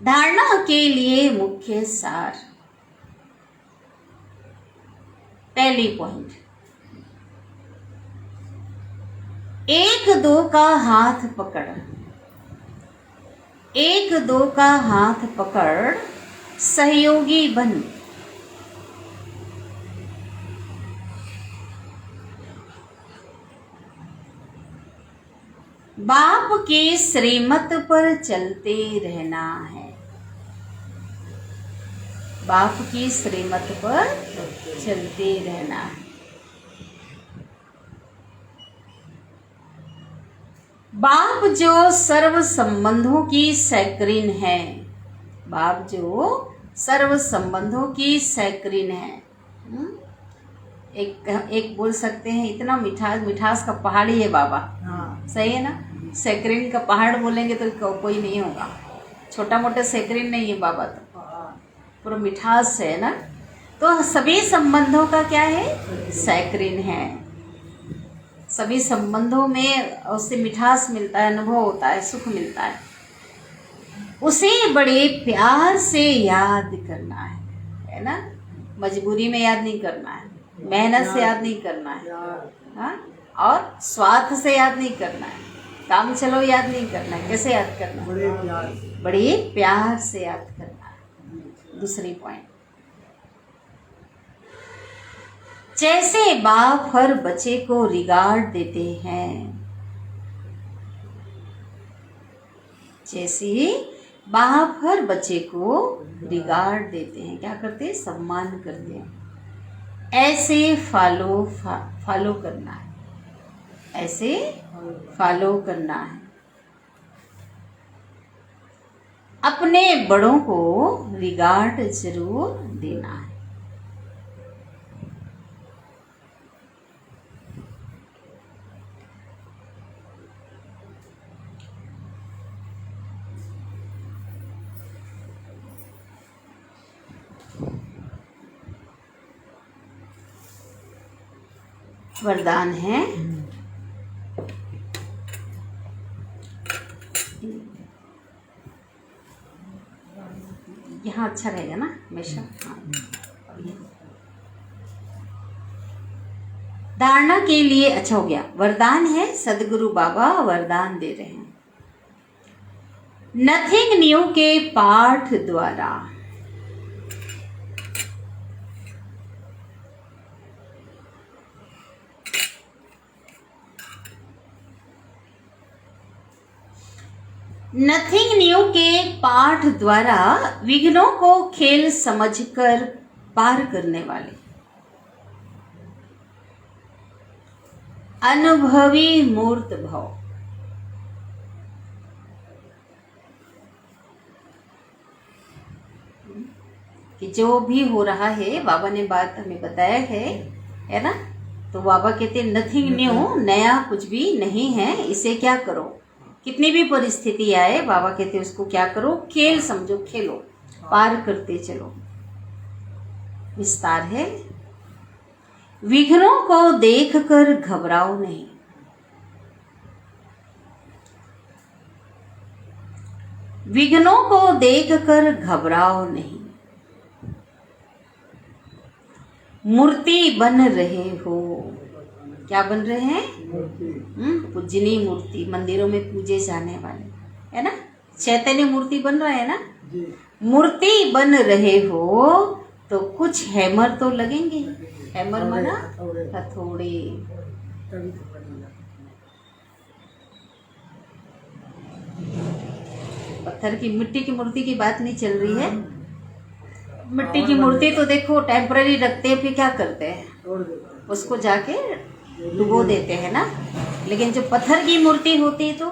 धारणा के लिए मुख्य सार। पहली पॉइंट, एक दो का हाथ पकड़, एक दो का हाथ पकड़ सहयोगी बन। बाप की श्रीमत पर चलते रहना है, बाप की श्रीमत पर चलते रहना है। बाप जो सर्व संबंधों की सैकरीन है, बाप जो सर्व संबंधों की सैकरीन है। एक बोल सकते हैं इतना मिठास का पहाड़ ही है बाबा।
हाँ।
सही है ना। सैकरीन का पहाड़ बोलेंगे तो कोई नहीं होगा, छोटा मोटा सैकरीन नहीं है बाबा, तो पूरा मिठास है ना। तो सभी संबंधों का क्या है, सैकरीन है। सभी संबंधों में उससे मिठास मिलता है, अनुभव होता है, सुख मिलता है। उसे बड़े प्यार से याद करना है ना। मजबूरी में याद नहीं करना है, मेहनत से याद नहीं करना है, हाँ? और स्वार्थ से याद नहीं करना है, काम चलो याद नहीं करना है। कैसे याद करना है, बड़े प्यार से याद करना है। दूसरी पॉइंट, जैसे बाप हर बच्चे को रिगार्ड देते हैं, जैसे बाप हर बच्चे को रिगार्ड देते हैं, क्या करते हैं, सम्मान करते हैं, ऐसे फॉलो करना है, ऐसे फॉलो करना है। अपने बड़ों को रिगार्ड जरूर देना है। वरदान है, यहाँ अच्छा रहेगा ना हमेशा। हाँ, धारणा के लिए अच्छा हो गया। वरदान है, सदगुरु बाबा वरदान दे रहे हैं। नथिंग न्यू के पाठ द्वारा नथिंग न्यू के पाठ द्वारा विघ्नों को खेल समझकर पार करने वाले अनुभवी मूर्त भव। कि जो भी हो रहा है, बाबा ने बात हमें बताया है ना। तो बाबा कहते नथिंग न्यू, नया कुछ भी नहीं है, इसे क्या करो, कितनी भी परिस्थिति आए, बाबा कहते उसको क्या करो, खेल समझो, खेलो, पार करते चलो। विस्तार है, विघ्नों को देखकर घबराओ नहीं। विघ्नों को देखकर घबराओ नहीं। मूर्ति बन रहे हो, क्या बन रहे हैं, पूजनी मूर्ति, मंदिरों में पूजे जाने वाले, है ना, चैतन्य मूर्ति बन रहा है ना। मूर्ति बन रहे हो तो कुछ हैमर तो लगेंगे। हैमर माना हथौड़े। पत्थर की, मिट्टी की मूर्ति की बात नहीं चल रही है। मिट्टी की मूर्ति तो देखो टेम्पररी रखते हैं, फिर क्या करते हैं, उसको जाके डुबो देते हैं ना। लेकिन जो पत्थर की मूर्ति होती है तो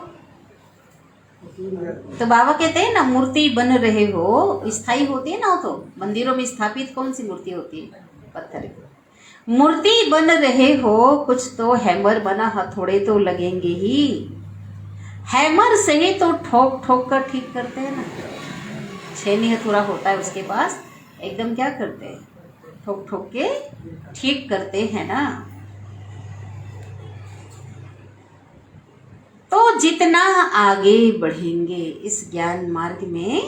बाबा कहते हैं ना, मूर्ति बन रहे हो, स्थायी होती है ना। तो मंदिरों में स्थापित कौन सी मूर्ति होती है, पत्थर की। मूर्ति बन रहे हो, कुछ तो हैमर बना हथौड़े तो लगेंगे ही। हैमर से ही तो ठोक ठोक कर ठीक करते हैं ना। छेनी हथौड़ा होता है उसके पास, एकदम क्या करते हैं, ठोक ठोक के ठीक करते हैं ना। तो जितना आगे बढ़ेंगे इस ज्ञान मार्ग में,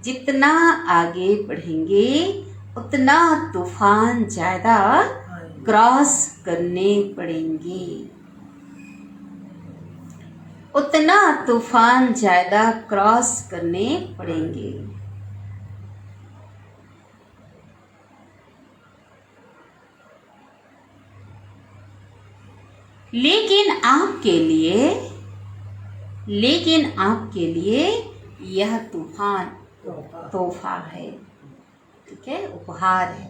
जितना आगे बढ़ेंगे उतना तूफान ज्यादा क्रॉस करने पड़ेंगे, उतना तूफान ज्यादा क्रॉस करने पड़ेंगे। लेकिन आपके लिए यह तूफान तोहफा है, ठीक है, उपहार है,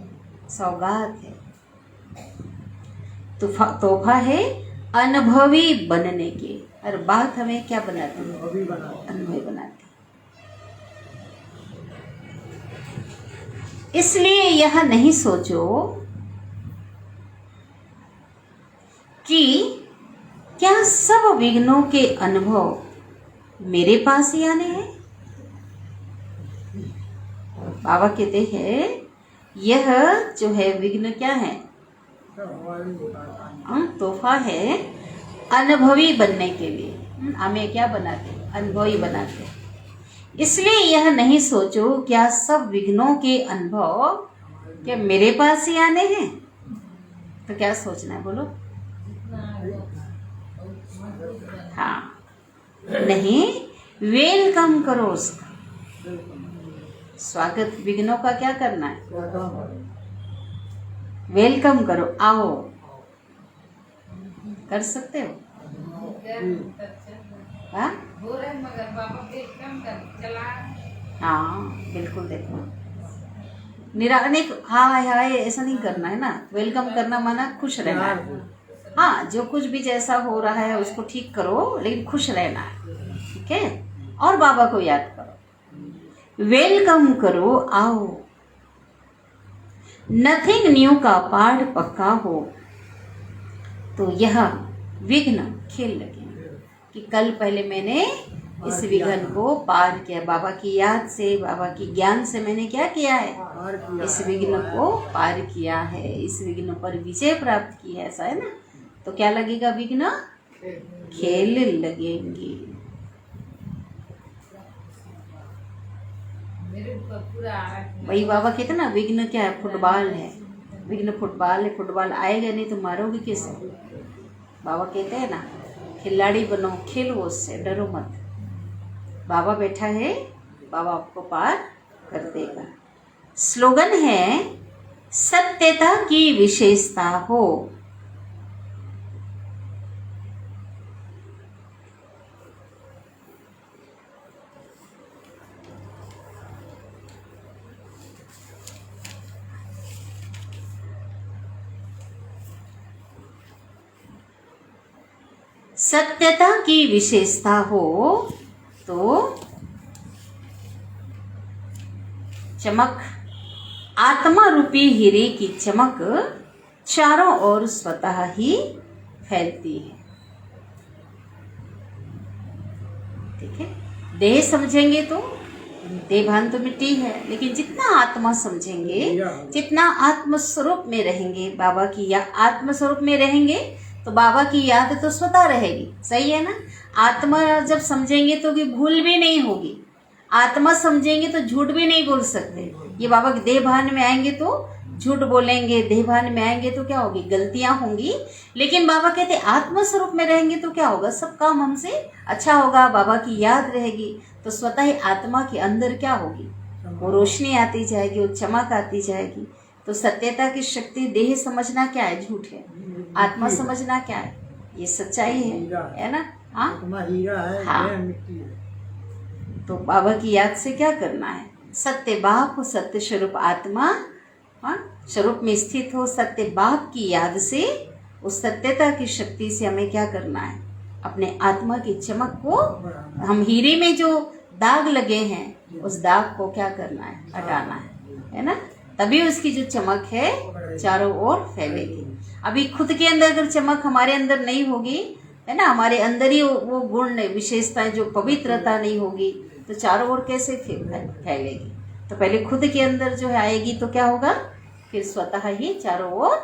सौगात है, तोहफा है अनुभवी बनने के। और बात हमें क्या बनाती है, अनुभवी बनाती। इसलिए यह नहीं सोचो कि क्या सब विघ्नों के अनुभव मेरे पास ही आने हैं। बाबा कहते हैं यह जो है विघ्न क्या है, तोहफा है अनुभवी बनने के लिए। हमें क्या बनाते, अनुभवी बनाते। इसलिए यह नहीं सोचो क्या सब विघ्नों के अनुभव क्या मेरे पास ही आने हैं। तो क्या सोचना है, बोलो। हाँ, नहीं, वेलकम करो उसका, स्वागत। विघ्नों का क्या करना है, वेलकम करो, आओ। कर सकते हो, हाँ
हो रहा है मगर बाबा एकदम चला।
हाँ बिल्कुल देखो निराने हाय हाय ऐसा नहीं करना है ना। वेलकम करना माना खुश रहना
प्यार
है।
से।
हाँ जो कुछ भी जैसा हो रहा है उसको ठीक करो लेकिन खुश रहना है, ठीक है। और बाबा को याद करो, वेलकम करो आओ, नथिंग न्यू का पाठ पक्का हो तो यह विघ्न खेल लगे कि कल पहले मैंने इस विघ्न को पार किया। बाबा की याद से, बाबा की ज्ञान से मैंने क्या किया है,
पार किया
इस
है।
विघ्न को पार किया है, इस विघ्न पर विजय प्राप्त की है, ऐसा है ना। तो क्या लगेगा, विघ्न खेल लगेंगे।
मेरे ऊपर पूरा
वही बाबा कहते ना, विघ्न क्या है, फुटबॉल है। विघ्न फुटबॉल है, फुटबॉल आएगा नहीं तो मारोगे कैसे। बाबा कहते हैं ना, खिलाड़ी बनो, खेलो उससे, डरो मत। बाबा बैठा है, बाबा आपको पार कर देगा। स्लोगन है, सत्यता की विशेषता हो। सत्यता की विशेषता हो तो चमक, आत्मा रूपी हीरे की चमक चारों ओर स्वतः ही फैलती है। ठीक है, देह समझेंगे तो देह भान तो मिट्टी है, लेकिन जितना आत्मा समझेंगे, जितना आत्म स्वरूप में रहेंगे, बाबा की या आत्म स्वरूप में रहेंगे तो बाबा की याद तो स्वतः रहेगी। सही है ना। आत्मा जब समझेंगे तो कि भूल भी नहीं होगी, आत्मा समझेंगे तो झूठ भी नहीं बोल सकते। ये बाबा के देह भान में आएंगे तो झूठ बोलेंगे, देह भान में आएंगे तो क्या होगी, गलतियां होंगी। लेकिन बाबा कहते आत्मा स्वरूप में रहेंगे तो क्या होगा, सब काम हमसे अच्छा होगा, बाबा की याद रहेगी तो स्वतः ही आत्मा के अंदर क्या होगी, वो रोशनी आती जाएगी, वो चमक आती जाएगी। तो सत्यता की शक्ति, देह समझना क्या है, झूठ है। आत्मा समझना क्या है, ये सच्चाई है ना। हाँ,
आत्मा हीरा है,
हाँ।
देह मिट्टी है।
तो बाबा की याद से क्या करना है, सत्य बाप, सत्य स्वरूप आत्मा, हाँ, स्वरूप में स्थित हो। सत्य बाप की याद से, उस सत्यता की शक्ति से हमें क्या करना है, अपने आत्मा की चमक को, हम हीरे में जो दाग लगे हैं उस दाग को क्या करना है, हटाना है ना। तभी उसकी जो चमक है चारों ओर फैलेगी। अभी खुद के अंदर अगर चमक हमारे अंदर नहीं होगी, है ना, हमारे अंदर ही वो गुण विशेषताएं, जो पवित्रता नहीं होगी तो चारों ओर कैसे फैलेगी। तो पहले खुद के अंदर जो है आएगी तो क्या होगा, फिर स्वतः ही चारों ओर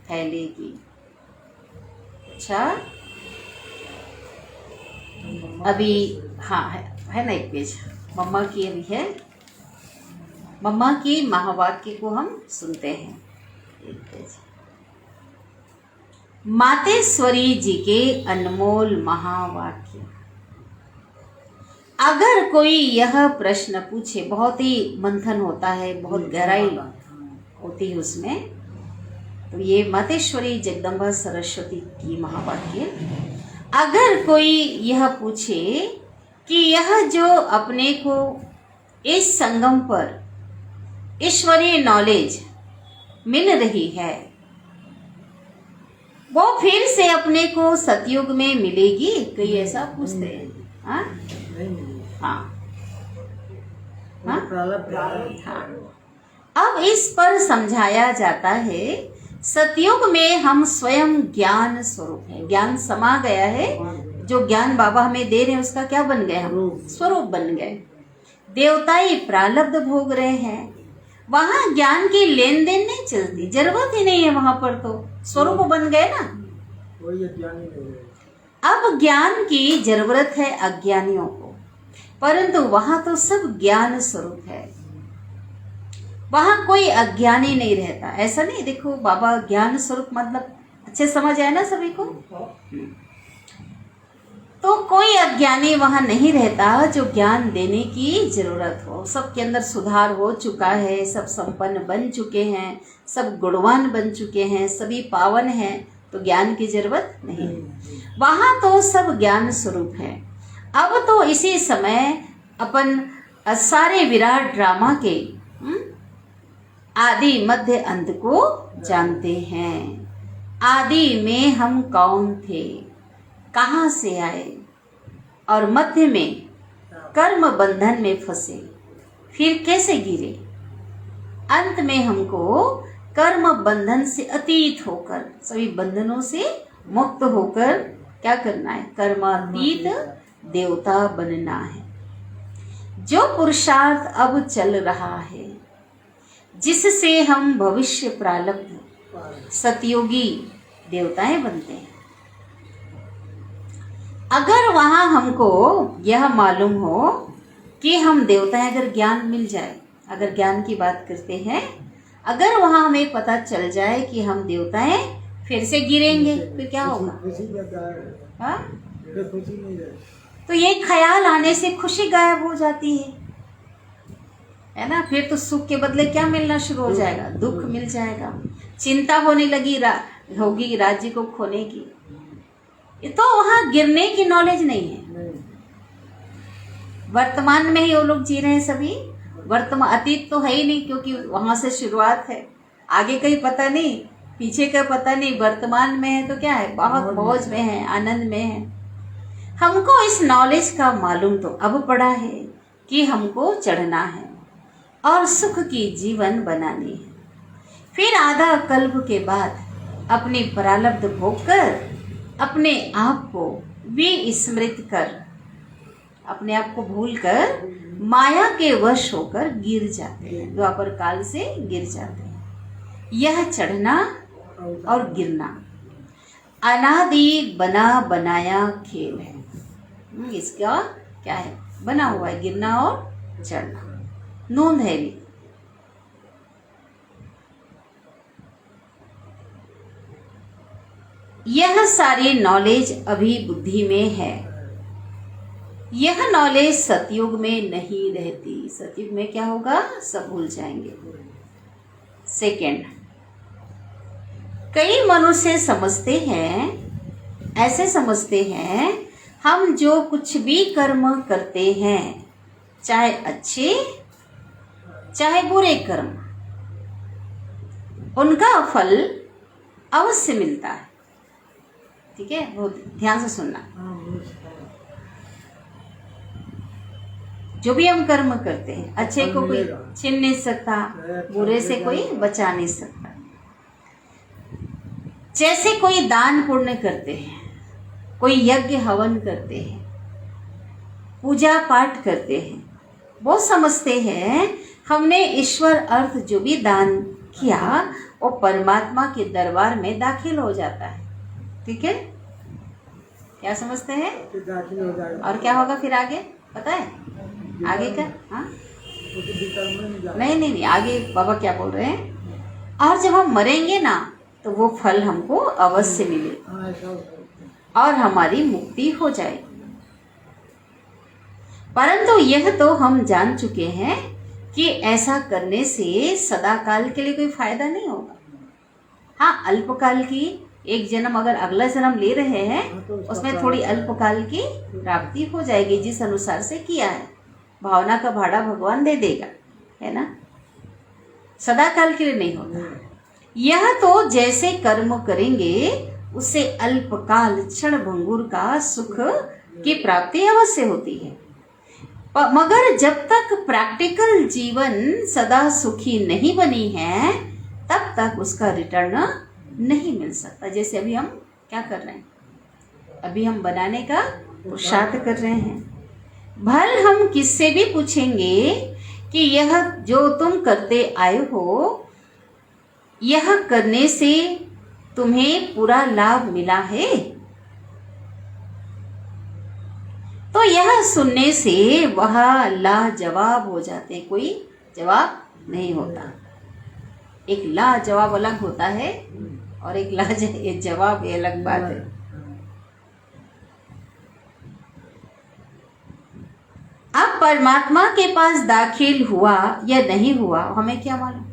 फैलेगी। अच्छा, अभी हाँ है ना एक पेज मम्मा की अभी है, मम्मा की महावाक्य को हम सुनते हैं। एक पेज, मातेश्वरी जी के अनमोल महावाक्य। अगर कोई यह प्रश्न पूछे, बहुत ही मंथन होता है, बहुत गहराई होती है उसमें, तो ये मातेश्वरी जगदम्बा सरस्वती की महावाक्य। अगर कोई यह पूछे कि यह जो अपने को इस संगम पर ईश्वरीय नॉलेज मिल रही है, वो फिर से अपने को सतयुग में मिलेगी, कोई ऐसा पूछते हैं। हाँ
नहीं मिली।
हाँ हाँ
प्रारब्ध है।
हाँ। अब इस पर समझाया जाता है, सतयुग में हम स्वयं ज्ञान स्वरूप है, ज्ञान समा गया है। जो ज्ञान बाबा हमें दे रहे हैं उसका क्या बन गए, हम स्वरूप बन गए। देवताई प्रारब्ध भोग रहे हैं, वहां ज्ञान की लेन देन नहीं चलती, जरूरत ही नहीं है वहां पर, तो स्वरूप बन गए ना।
कोई अज्ञानी नहीं है।
अब ज्ञान की जरूरत है अज्ञानियों को, परंतु वहां तो सब ज्ञान स्वरूप है, वहां कोई अज्ञानी नहीं रहता। ऐसा नहीं, देखो बाबा ज्ञान स्वरूप मतलब अच्छे समझ आए ना सभी को। तो कोई अज्ञानी वहां नहीं रहता जो ज्ञान देने की जरूरत हो। सबके अंदर सुधार हो चुका है, सब संपन्न बन चुके हैं, सब गुणवान बन चुके हैं, सभी पावन हैं, तो ज्ञान की जरूरत नहीं। वहां तो सब ज्ञान स्वरूप है। अब तो इसी समय अपन सारे विराट ड्रामा के आदि मध्य अंत को जानते हैं। आदि में हम कौन थे, कहाँ से आए, और मध्य में कर्म बंधन में फंसे, फिर कैसे गिरे। अंत में हमको कर्म बंधन से अतीत होकर, सभी बंधनों से मुक्त होकर क्या करना है, कर्मातीत देवता बनना है। जो पुरुषार्थ अब चल रहा है, जिससे हम भविष्य प्रारब्ध सतयोगी देवताएं बनते हैं। अगर वहां हमको यह मालूम हो कि हम देवताएं, अगर ज्ञान मिल जाए, अगर ज्ञान की बात करते हैं, अगर वहां हमें पता चल जाए कि हम देवताएं फिर से गिरेंगे, फिर क्या होगा? हाँ? तो ये ख्याल आने से खुशी गायब हो जाती है ना। फिर तो सुख के बदले क्या मिलना शुरू हो जाएगा? दुख मिल जाएगा। चिंता होने लगी होगी राज्य को खोने की। ये तो वहां गिरने की नॉलेज नहीं है। वर्तमान में ही वो लोग जी रहे हैं सभी। वर्तमान, अतीत तो है ही नहीं, क्योंकि वहां से शुरुआत है। आगे का ही पता नहीं, पीछे का पता नहीं। वर्तमान में है तो क्या है, बहुत मौज में है, आनंद में है। हमको इस नॉलेज का मालूम तो अब पड़ा है कि हमको चढ़ना है और सुख की जीवन बनानी है। फिर आधा कल्प के बाद अपनी प्रारब्ध भोग कर, अपने आप को विस्मृत कर, अपने आप को भूल कर माया के वश होकर गिर जाते हैं, द्वापर काल से गिर जाते हैं। यह चढ़ना और गिरना अनादि बना बनाया खेल है। इसका क्या है, बना हुआ है, गिरना और चढ़ना, नूंद है भी। यह सारी नॉलेज अभी बुद्धि में है। यह नॉलेज सतयुग में नहीं रहती। सतयुग में क्या होगा, सब भूल जाएंगे। सेकंड, कई मनुष्य समझते हैं, ऐसे समझते हैं, हम जो कुछ भी कर्म करते हैं, चाहे अच्छे चाहे बुरे कर्म, उनका फल अवश्य मिलता है। ठीक है, बहुत ध्यान से सुनना। जो भी हम कर्म करते हैं, अच्छे को कोई छीन नहीं सकता, बुरे से कोई बचा नहीं सकता। जैसे कोई दान पुण्य करते हैं, कोई यज्ञ हवन करते हैं, पूजा पाठ करते हैं, वो समझते हैं हमने ईश्वर अर्थ जो भी दान किया वो परमात्मा के दरबार में दाखिल हो जाता है। ठीक है, क्या समझते हैं? और क्या होगा फिर आगे पता है? आगे का हाँ, नहीं, आगे बाबा क्या बोल रहे हैं? और जब हम मरेंगे ना तो वो फल हमको अवश्य मिलेगा और हमारी मुक्ति हो जाएगी। परंतु यह तो हम जान चुके हैं कि ऐसा करने से सदा काल के लिए कोई फायदा नहीं होगा। हाँ, अल्पकाल की एक जन्म, अगर अगला जन्म ले रहे हैं उसमें थोड़ी अल्पकाल की प्राप्ति हो जाएगी, जिस अनुसार से किया है। भावना का भाड़ा भगवान दे देगा, है ना। सदा काल के लिए नहीं होता। यह तो जैसे कर्म करेंगे उससे अल्पकाल क्षण भंगुर का सुख की प्राप्ति अवश्य होती है। मगर जब तक प्रैक्टिकल जीवन सदा सुखी नहीं बनी है तब तक उसका रिटर्न नहीं मिल सकता। जैसे अभी हम क्या कर रहे हैं, अभी हम बनाने का पुरुषार्थ कर रहे हैं। भल हम किससे भी पूछेंगे कि यह जो तुम करते आए हो, यह करने से तुम्हें पूरा लाभ मिला है? तो यह सुनने से वह लाजवाब हो जाते, कोई जवाब नहीं होता। एक लाजवाब अलग होता है और एक जवाब ये अलग बात है। अब परमात्मा के पास दाखिल हुआ या नहीं हुआ हमें क्या मालूम।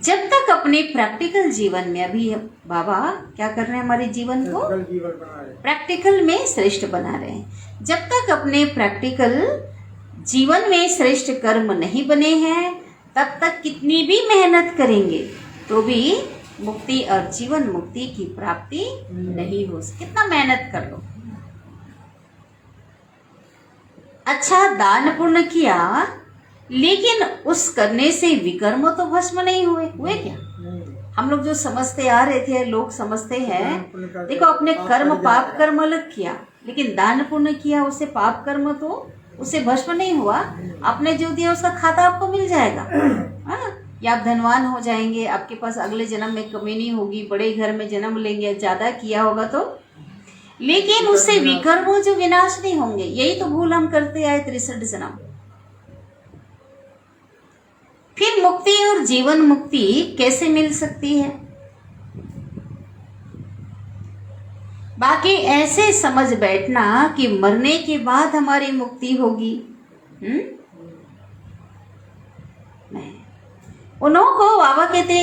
जब तक अपने प्रैक्टिकल जीवन में, अभी बाबा क्या कर रहे हैं, हमारे जीवन को
कल जीवन बना रहे।
प्रैक्टिकल में श्रेष्ठ बना रहे हैं। जब तक अपने प्रैक्टिकल जीवन में श्रेष्ठ कर्म नहीं बने हैं, तब तक कितनी भी मेहनत करेंगे तो भी मुक्ति और जीवन मुक्ति की प्राप्ति नहीं हो सकती। कितना मेहनत कर लो। अच्छा दान पुण्य किया, लेकिन उस करने से विकर्म तो भस्म नहीं हुए क्या? हम लोग जो समझते आ रहे थे, लोग समझते हैं, देखो अपने कर्म पाप कर्म अलग किया, लेकिन दान पुण्य किया, उससे पाप कर्म तो उससे भस्म नहीं हुआ। आपने जो दिया उसका खाता आपको मिल जाएगा। हाँ, या आप धनवान हो जाएंगे, आपके पास अगले जन्म में कमी नहीं होगी, बड़े घर में जन्म लेंगे, ज्यादा किया होगा तो, लेकिन उससे विकर्म जो विनाश नहीं होंगे। यही तो भूल हम करते आए 63 जन्म। फिर मुक्ति और जीवन मुक्ति कैसे मिल सकती है? बाकी ऐसे समझ बैठना कि मरने के बाद हमारी मुक्ति होगी, नहीं। उन्हों को बाबा कहते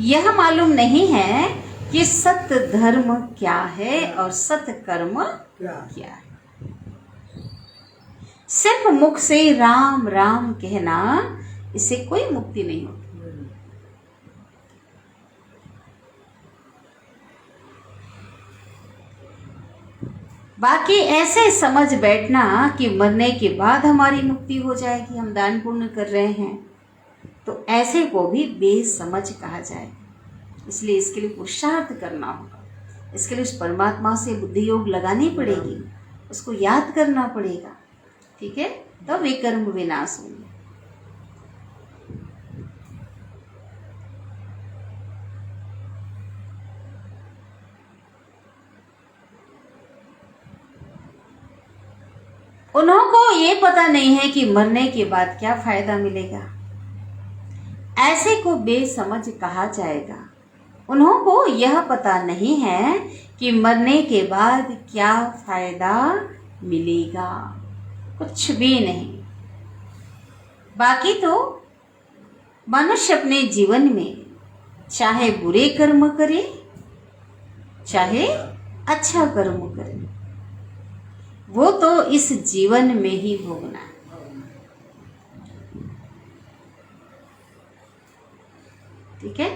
यह मालूम नहीं है कि सत्य धर्म क्या है और सत्य कर्म क्या है। सिर्फ मुख से राम राम कहना, इससे कोई मुक्ति नहीं होती। बाकी ऐसे समझ बैठना कि मरने के बाद हमारी मुक्ति हो जाएगी, हम दान पुण्य कर रहे हैं, तो ऐसे को भी बेसमझ कहा जाए। इसलिए इसके लिए पुरुषार्थ करना होगा, इसके लिए उस परमात्मा से बुद्धि योग लगानी पड़ेगी, उसको याद करना पड़ेगा, ठीक है, तब विकर्म विनाश होंगे। उन्हों को ये पता नहीं है कि मरने के बाद क्या फायदा मिलेगा, ऐसे को बेसमझ कहा जाएगा। उन्हों को यह पता नहीं है कि मरने के बाद क्या फायदा मिलेगा, कुछ भी नहीं। बाकी तो मनुष्य अपने जीवन में चाहे बुरे कर्म करे चाहे अच्छा कर्म करे, वो तो इस जीवन में ही भोगना है। ठीक है,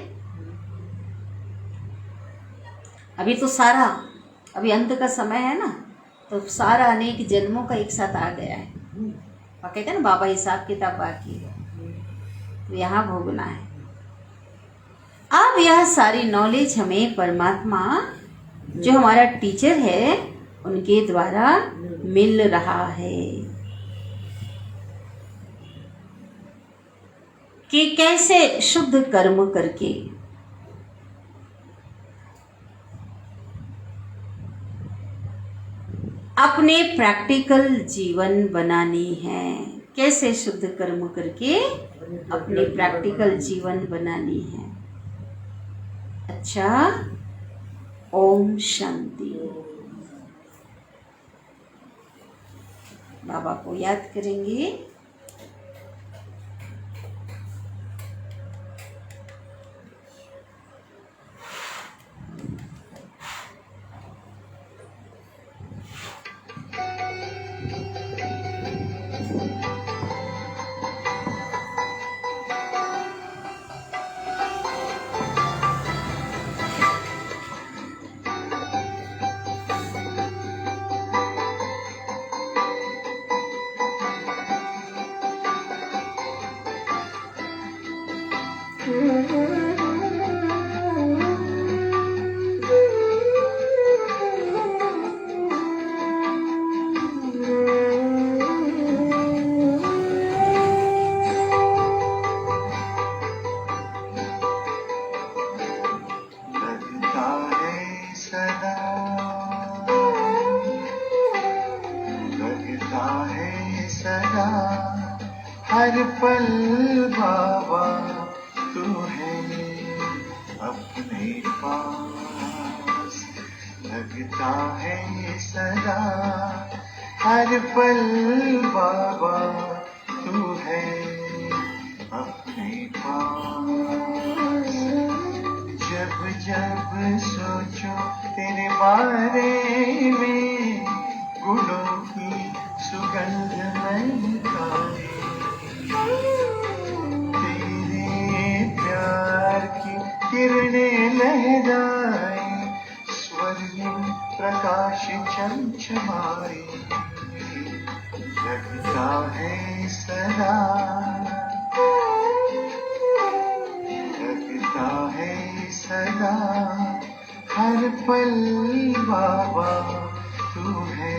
अभी तो सारा, अभी अंत का समय है ना, तो सारा अनेक जन्मों का एक साथ आ गया है। और कहते हैं ना बाबा हिसाब किताब बाकी है, तो यहाँ भोगना है। अब यह सारी नॉलेज हमें परमात्मा जो हमारा टीचर है उनके द्वारा मिल रहा है कि कैसे शुद्ध कर्म करके अपने प्रैक्टिकल जीवन बनानी है, कैसे शुद्ध कर्म करके अपने प्रैक्टिकल जीवन बनानी है। अच्छा, ओम शांति। बाबा को याद करेंगे।
हर पल बाबा तू है अपने पास, लगता है सदा हर पल बाबा तू है अपने पास। जब सोचो तेरे बारे में, गुलों की सुगंध महकाए, तेरे प्यार की किरणें लहराए, स्वर्णिम प्रकाश चमचमाए, लगता है सदा, लगता है सदा, हर पल बाबा तू है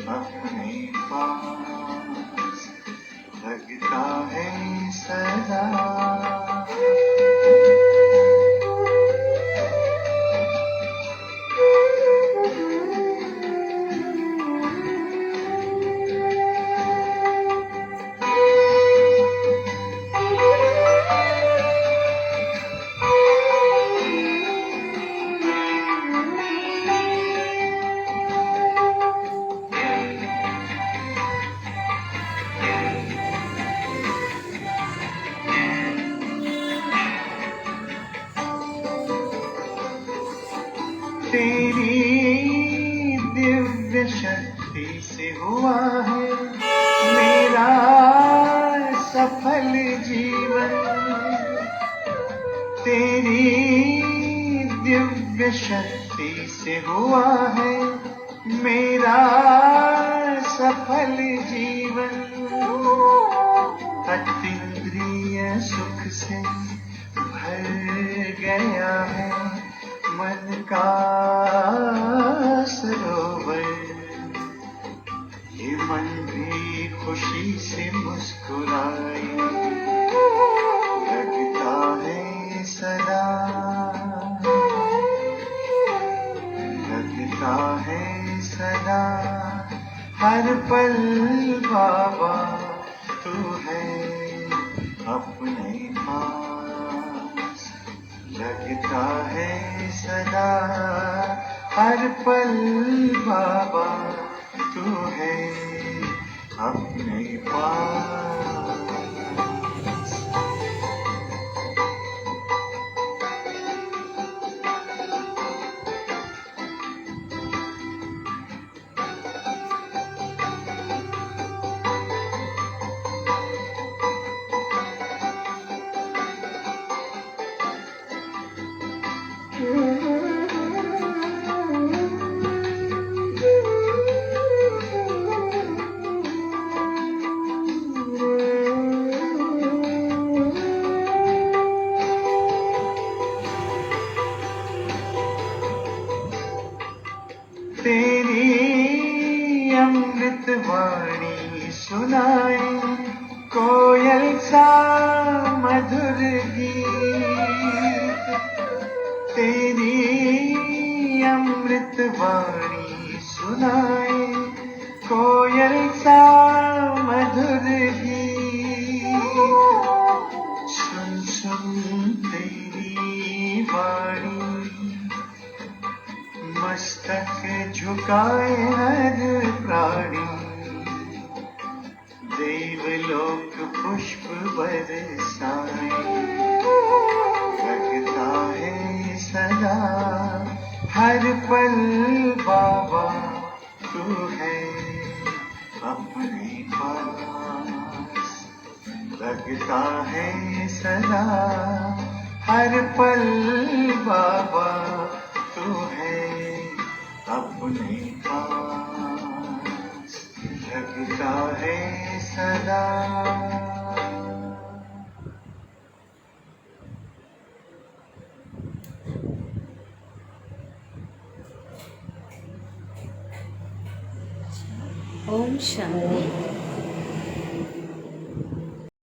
अपने पास, लगता है सदा। तेरी दिव्य शक्ति से हुआ है मेरा सफल जीवन, तेरी दिव्य शक्ति से हुआ है मेरा सफल जीवन, अतीन्द्रिय सुख से भर गया है मन का सरोवर, ये मन भी खुशी से मुस्कुराए, लगता है सदा, लगता है सदा, हर पल बाबा तू है अपने पास, लगता है सदा, हर पल बाबा तू है अपने पास। तेरी अमृत वाणी सुनाए, कोयल सा मधुर गीत, तेरी अमृत वाणी सुनाए, कोयल सा मधुर गीत, सुन सुन तेरी वाणी, मस्तक झुकाए हर प्राणी, देवलोक पुष्प बरसाए, लगता है सदा, हर पल बाबा तू है अपने पास, लगता है सदा, हर पल बाबा तू है अपने पास, लगता है सदा।
ओम शांति।